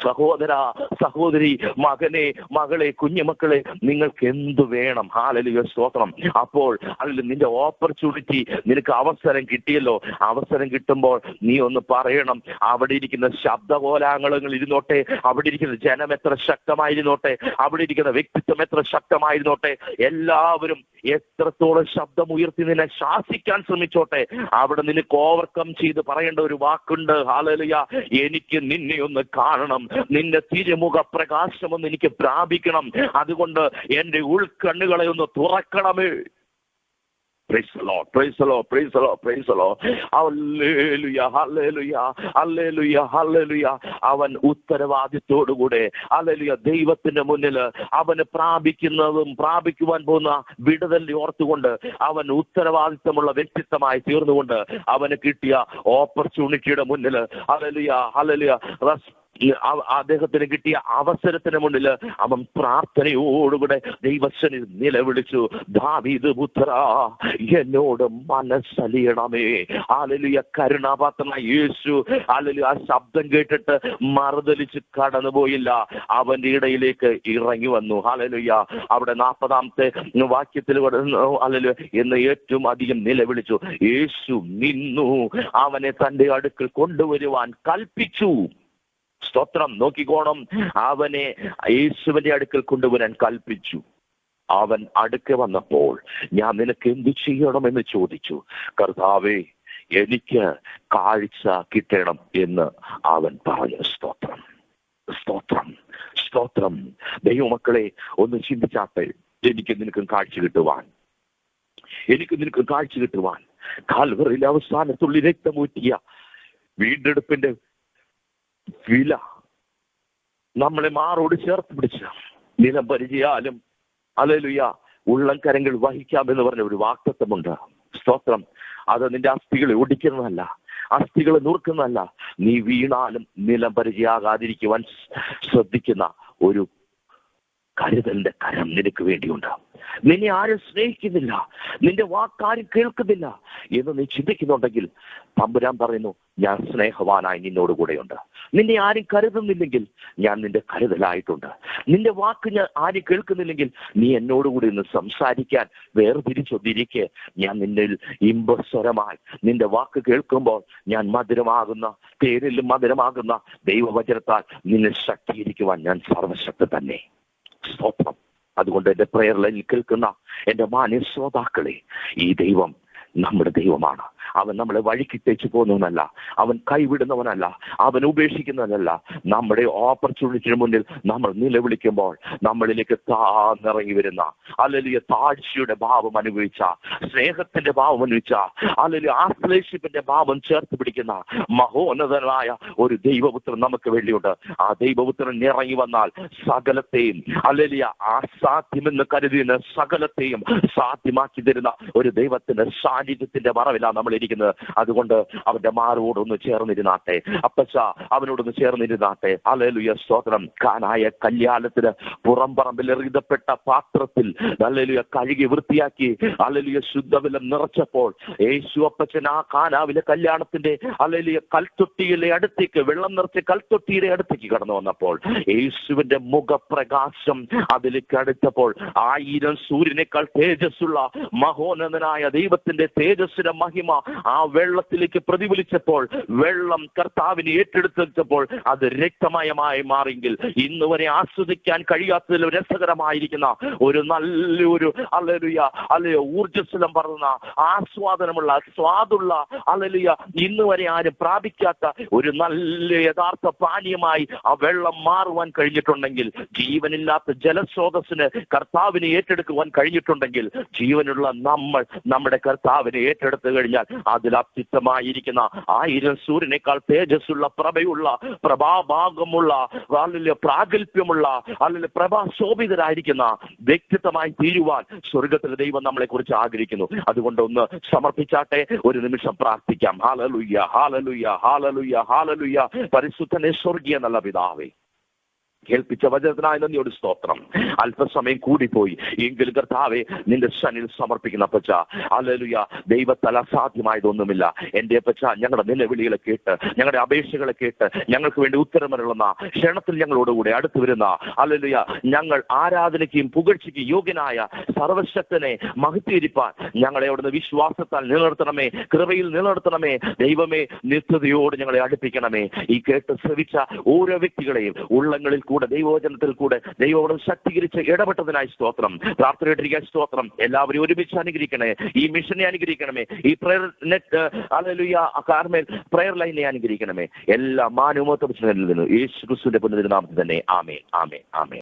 സഹോദര, സഹോദരി, മകനെ, മകളെ, കുഞ്ഞുമക്കളെ, നിങ്ങൾക്ക് എന്തു വേണം? ഹല്ലേലൂയ. സ്തോത്രം. അപ്പോൾ അതിൽ നിന്റെ ഓപ്പർച്യൂണിറ്റി, നിനക്ക് അവസരം കിട്ടിയല്ലോ. അവസരം കിട്ടുമ്പോൾ നീ ഒന്ന് പറയണം. അവിടെ ഇരിക്കുന്ന ശബ്ദകോലാഹലങ്ങൾ ഇരുന്നോട്ടെ, അവിടെ ഇരിക്കുന്ന ജനം എത്ര ശക്തമായിരുന്നോട്ടെ, അവിടെ ഇരിക്കുന്ന വ്യക്തിത്വം എത്ര ശക്തമായിരുന്നോട്ടെ, എല്ലാവരും എത്രത്തോളം ശബ്ദമുയർത്തി നിന്നെ ശാസിക്കാൻ ശ്രമിച്ചോട്ടെ, അവിടെ നിനക്ക് ഓവർകം ചെയ്ത് പറയേണ്ട ഒരു വാക്കുണ്ട്. ഹല്ലേലൂയ. എനിക്ക് നിന്നെ ഒന്ന് കാണണം, നിന്റെ തിരുമുഖ പ്രകാശമൊന്ന് എനിക്ക് പ്രാപിക്കണം. അതുകൊണ്ട് എന്റെ ഉൾക്കണ്ണുകളെ ഒന്ന് തുറക്കണമേ. Praise the Lord, praise the Lord, praise the Lord, praise the Lord. Hallelujah, hallelujah, hallelujah, hallelujah. അവൻ ഉത്തരവാദിത്തോടുകൂടെ ഹല്ലേലൂയ ദൈവത്തിന്റെ മുന്നിൽ അവന് പ്രാപിക്കുന്നതും പ്രാപിക്കുവാൻ പോകുന്ന വിടുതൽ ഓർത്തുകൊണ്ട് അവൻ ഉത്തരവാദിത്തമുള്ള വ്യക്തിത്വമായി തീർന്നുകൊണ്ട് അവന് കിട്ടിയ ഓപ്പർച്യൂണിറ്റിയുടെ മുന്നിൽ ഹല്ലേലൂയ ഹല്ലേലൂയ അദ്ദേഹത്തിന് കിട്ടിയ അവസരത്തിന് മുന്നിൽ അവൻ പ്രാർത്ഥനയോടുകൂടെ ദൈവസന്നിധിയിൽ നിലവിളിച്ചു. ദാവീദ് പുത്രാ, എന്നോട് മനസ്സലിയണമേ. ഹല്ലേലൂയ. കരുണാപാത്രനായ യേശു ഹല്ലേലൂയ ആ ശബ്ദം കേട്ടിട്ട് മറുതലിച്ച് കടന്നുപോയില്ല, അവന്റെ ഇടയിലേക്ക് ഇറങ്ങി വന്നു. ഹല്ലേലൂയ. അവിടെ 40-ാമത്തെ വാക്യത്തിൽ ഹല്ലേലൂയ എന്ന് ഏറ്റവും അധികം നിലവിളിച്ചു. യേശു നിന്നു, അവനെ തന്റെ അടുക്കൽ കൊണ്ടുവരുവാൻ കൽപ്പിച്ചു. സ്തോത്രം. നോക്കിക്കോണം. അവനെ യേശുവിന്റെ അടുക്കൽ കൊണ്ടുവരാൻ കൽപ്പിച്ചു. അവൻ അടുക്ക വന്നപ്പോൾ ഞാൻ നിനക്ക് എന്ത് ചെയ്യണമെന്ന് ചോദിച്ചു. കർത്താവേ, എനിക്ക് കാഴ്ച കിട്ടണം എന്ന് അവൻ പറഞ്ഞു. സ്തോത്രം, സ്തോത്രം, സ്തോത്രം. ദൈവമക്കളെ ഒന്ന് ചിന്തിച്ചാട്ടെ. എനിക്ക് നിനക്കും കാഴ്ച കിട്ടുവാൻ, എനിക്ക് നിനക്കും കാഴ്ച കിട്ടുവാൻ കാൽവറിയിൽ അവസാനത്തുള്ളി രക്തമൂറ്റിയ വീണ്ടെടുപ്പിന്റെ വില നമ്മളെ മാറോട് ചേർത്ത് പിടിച്ച നിലം പരിചയാലും ഹല്ലേലൂയ ഉള്ളം കരങ്ങൾ വഹിക്കാമെന്ന് പറഞ്ഞ ഒരു വാക്തത്വമുണ്ട്. സ്തോത്രം. അത് നിന്റെ അസ്ഥികളെ ഒടിക്കുന്നതല്ല, അസ്ഥികളെ നുറുക്കുന്നതല്ല, നീ വീണാലും നിലം പരിചയാകാതിരിക്കുവാൻ ശ്രദ്ധിക്കുന്ന ഒരു കരുതലിന്റെ കരം നിനക്ക് വേണ്ടിയുണ്ട്. നിന്നെ ആരും സ്നേഹിക്കുന്നില്ല, നിന്റെ വാക്കാരും കേൾക്കുന്നില്ല എന്ന് നീ ചിന്തിക്കുന്നുണ്ടെങ്കിൽ തമ്പുരാൻ പറയുന്നു, ഞാൻ സ്നേഹവാനായി നിന്നോട് കൂടെയുണ്ട്. നിന്നെ ആരും കരുതുന്നില്ലെങ്കിൽ ഞാൻ നിന്റെ കരുതലായിട്ടുണ്ട്. നിന്റെ വാക്ക് ഞാൻ ആരും കേൾക്കുന്നില്ലെങ്കിൽ നീ എന്നോടുകൂടി ഇന്ന് സംസാരിക്കാൻ വേർതിരിച്ചൊന്നിരിക്കെ ഞാൻ നിന്നിൽ ഇമ്പസ്വരമായി നിന്റെ വാക്ക് കേൾക്കുമ്പോൾ ഞാൻ മധുരമാകുന്ന തേനിലും മധുരമാകുന്ന ദൈവവചനത്താൽ നിന്നെ ശക്തീകരിക്കുവാൻ ഞാൻ സർവശക്തി തന്നെ. സ്തോത്രം. അതുകൊണ്ട് എന്റെ പ്രയർ ലൈനിൽ കേൾക്കുന്ന എന്റെ മാന്യ ശ്രോതാക്കളെ, ഈ ദൈവം നമ്മുടെ ദൈവമാണ്. അവൻ നമ്മളെ വഴിക്കിട്ടേച്ചു പോകുന്നവനല്ല, അവൻ കൈവിടുന്നവനല്ല, അവൻ ഉപേക്ഷിക്കുന്നവനല്ല. നമ്മുടെ ഓപ്പർച്യൂണിറ്റിന് മുന്നിൽ നമ്മൾ നിലവിളിക്കുമ്പോൾ നമ്മളിലേക്ക് താന്നിറങ്ങി വരുന്ന അല്ലെങ്കിൽ താഴ്ചയുടെ ഭാവം അനുഭവിച്ച, സ്നേഹത്തിന്റെ ഭാവം അനുഭവിച്ച, അല്ലെങ്കിൽ ആശ്ലേഷിപ്പിന്റെ ഭാവം ചേർത്ത് പിടിക്കുന്ന മഹോന്നതനായ ഒരു ദൈവപുത്രൻ നമുക്ക് വേണ്ടിയുണ്ട്. ആ ദൈവപുത്രൻ ഇറങ്ങി വന്നാൽ സകലത്തെയും അല്ലെങ്കിൽ അസാധ്യമെന്ന് കരുതിയ സകലത്തെയും സാധ്യമാക്കി തരുന്ന ഒരു ദൈവത്തിന്റെ സാന്നിധ്യത്തിന്റെ മറവിലാണ് നമ്മൾ ഇരിക്കുന്നത്. അതുകൊണ്ട് അവന്റെ മാറോടൊന്ന് ചേർന്നിരുന്നാട്ടെ, അപ്പച്ച അവനോടൊന്ന് ചേർന്നിരുന്നാട്ടെ. ഹല്ലേലൂയ, സ്തോത്രം. കാനായ കല്യാണത്തിന് പുറംപറമ്പിൽ എറിയപ്പെട്ട പാത്രത്തിൽ ഹല്ലേലൂയ കഴുകി വൃത്തിയാക്കി ഹല്ലേലൂയ ശുദ്ധജലം നിറച്ചപ്പോൾ യേശു അപ്പച്ചൻ ആ കാനാവിലെ കല്യാണത്തിന്റെ ഹല്ലേലൂയ കൽത്തൊട്ടിയിലെ അടുത്തേക്ക്, വെള്ളം നിറച്ച കൽത്തൊട്ടിയുടെ അടുത്തേക്ക് കടന്നു വന്നപ്പോൾ യേശുവിന്റെ മുഖപ്രകാശം അതിലേക്ക് അടുത്തപ്പോൾ 1000 സൂര്യനേക്കാൾ തേജസ്സുള്ള മഹോന്നതനായ ദൈവത്തിന്റെ തേജസ്സിന്റെ മഹിമ ആ വെള്ളത്തിലേക്ക് പ്രതിഫലിച്ചപ്പോൾ, വെള്ളം കർത്താവിനെ ഏറ്റെടുത്തപ്പോൾ അത് രക്തമയമായി മാറിയെങ്കിൽ ഇന്ന് വരെ ആസ്വദിക്കാൻ കഴിയാത്തതിൽ രസകരമായിരിക്കുന്ന ഒരു നല്ലൊരു ഹല്ലേലൂയ ഊർജ്ജസ്വലം പറഞ്ഞ ആസ്വാദനമുള്ള സ്വാദുള്ള ഹല്ലേലൂയ ഇന്ന് വരെ ആരും പ്രാപിക്കാത്ത ഒരു നല്ല യഥാർത്ഥ പാനീയമായി ആ വെള്ളം മാറുവാൻ കഴിഞ്ഞിട്ടുണ്ടെങ്കിൽ, ജീവനില്ലാത്ത ജലസ്രോതസ്സിന് കർത്താവിനെ ഏറ്റെടുക്കുവാൻ കഴിഞ്ഞിട്ടുണ്ടെങ്കിൽ, ജീവനുള്ള നമ്മൾ നമ്മുടെ കർത്താവിനെ ഏറ്റെടുത്തു കഴിഞ്ഞാൽ അതിൽ അത്യുത്തമായിരിക്കുന്ന 1000 സൂര്യനേക്കാൾ തേജസ്സുള്ള പ്രഭയുള്ള പ്രഭാഭാഗമുള്ള പ്രാഗൽഭ്യമുള്ള അല്ലെങ്കിൽ പ്രഭാശോഭിതരായിരിക്കുന്ന വ്യക്തിത്വമായി തീരുവാൻ സ്വർഗത്തിലെ ദൈവം നമ്മളെ കുറിച്ച് ആഗ്രഹിക്കുന്നു. അതുകൊണ്ട് ഒന്ന് സമർപ്പിച്ചാട്ടെ, ഒരു നിമിഷം പ്രാർത്ഥിക്കാം. Hallelujah, hallelujah, hallelujah, hallelujah. പരിശുദ്ധനെ സ്വർഗീയ നല്ല പിതാവേ, കേൾപ്പിച്ച വചനത്തിനായി നന്ദിയോട് സ്തോത്രം. അല്പസമയം കൂടിപ്പോയി എങ്കിലും കർത്താവെ നിന്റെ സന്നിധിയിൽ സമർപ്പിക്കുന്ന അപ്പച്ച, ഹല്ലേലൂയ, ദൈവത്താൽ അസാധ്യമായതൊന്നുമില്ല. എന്റെ അപ്പച്ച ഞങ്ങളുടെ നിലവിളികളെ കേട്ട്, ഞങ്ങളുടെ അപേക്ഷകളെ കേട്ട് ഞങ്ങൾക്ക് വേണ്ടി ഉത്തരമരുളുന്ന ക്ഷണത്തിൽ ഞങ്ങളോടുകൂടെ അടുത്തു വരുന്ന ഹല്ലേലൂയ ഞങ്ങൾ ആരാധനയ്ക്കും പുകഴ്ചയ്ക്കും യോഗ്യനായ സർവശക്തനെ മഹത്വീകരിപ്പാൻ ഞങ്ങളെ അവിടുന്ന് വിശ്വാസത്താൽ നിലനിർത്തണമേ, കൃപയിൽ നിലനിർത്തണമേ. ദൈവമേ, നിത്യതയോട് ഞങ്ങളെ അടുപ്പിക്കണമേ. ഈ കേട്ട് ശ്രവിച്ച ഓരോ വ്യക്തികളെയും ഉള്ളങ്ങളിൽ കൂടെ, ദൈവവചനത്തിൽ കൂടെ ദൈവം ശക്തീകരിച്ച് ഇടപെട്ടതിനായി സ്തോത്രം. പ്രാർത്ഥനയിട്ടിരിക്കാൻ സ്തോത്രം. എല്ലാവരും ഒരുമിച്ച് അനുഗ്രഹിക്കണേ. ഈ മിഷനെ അനുഗ്രഹിക്കണമേ. ഈ prayer net hallelujah Carmel prayer ലൈനെ അനുഗ്രഹിക്കണമേ. എല്ലാ മാനവമോത്തം യേശു ക്രിസ്തുവിന്റെ പുണ്യനാമത്തിൽ തന്നെ. ആമേൻ, ആമേൻ, ആമേൻ.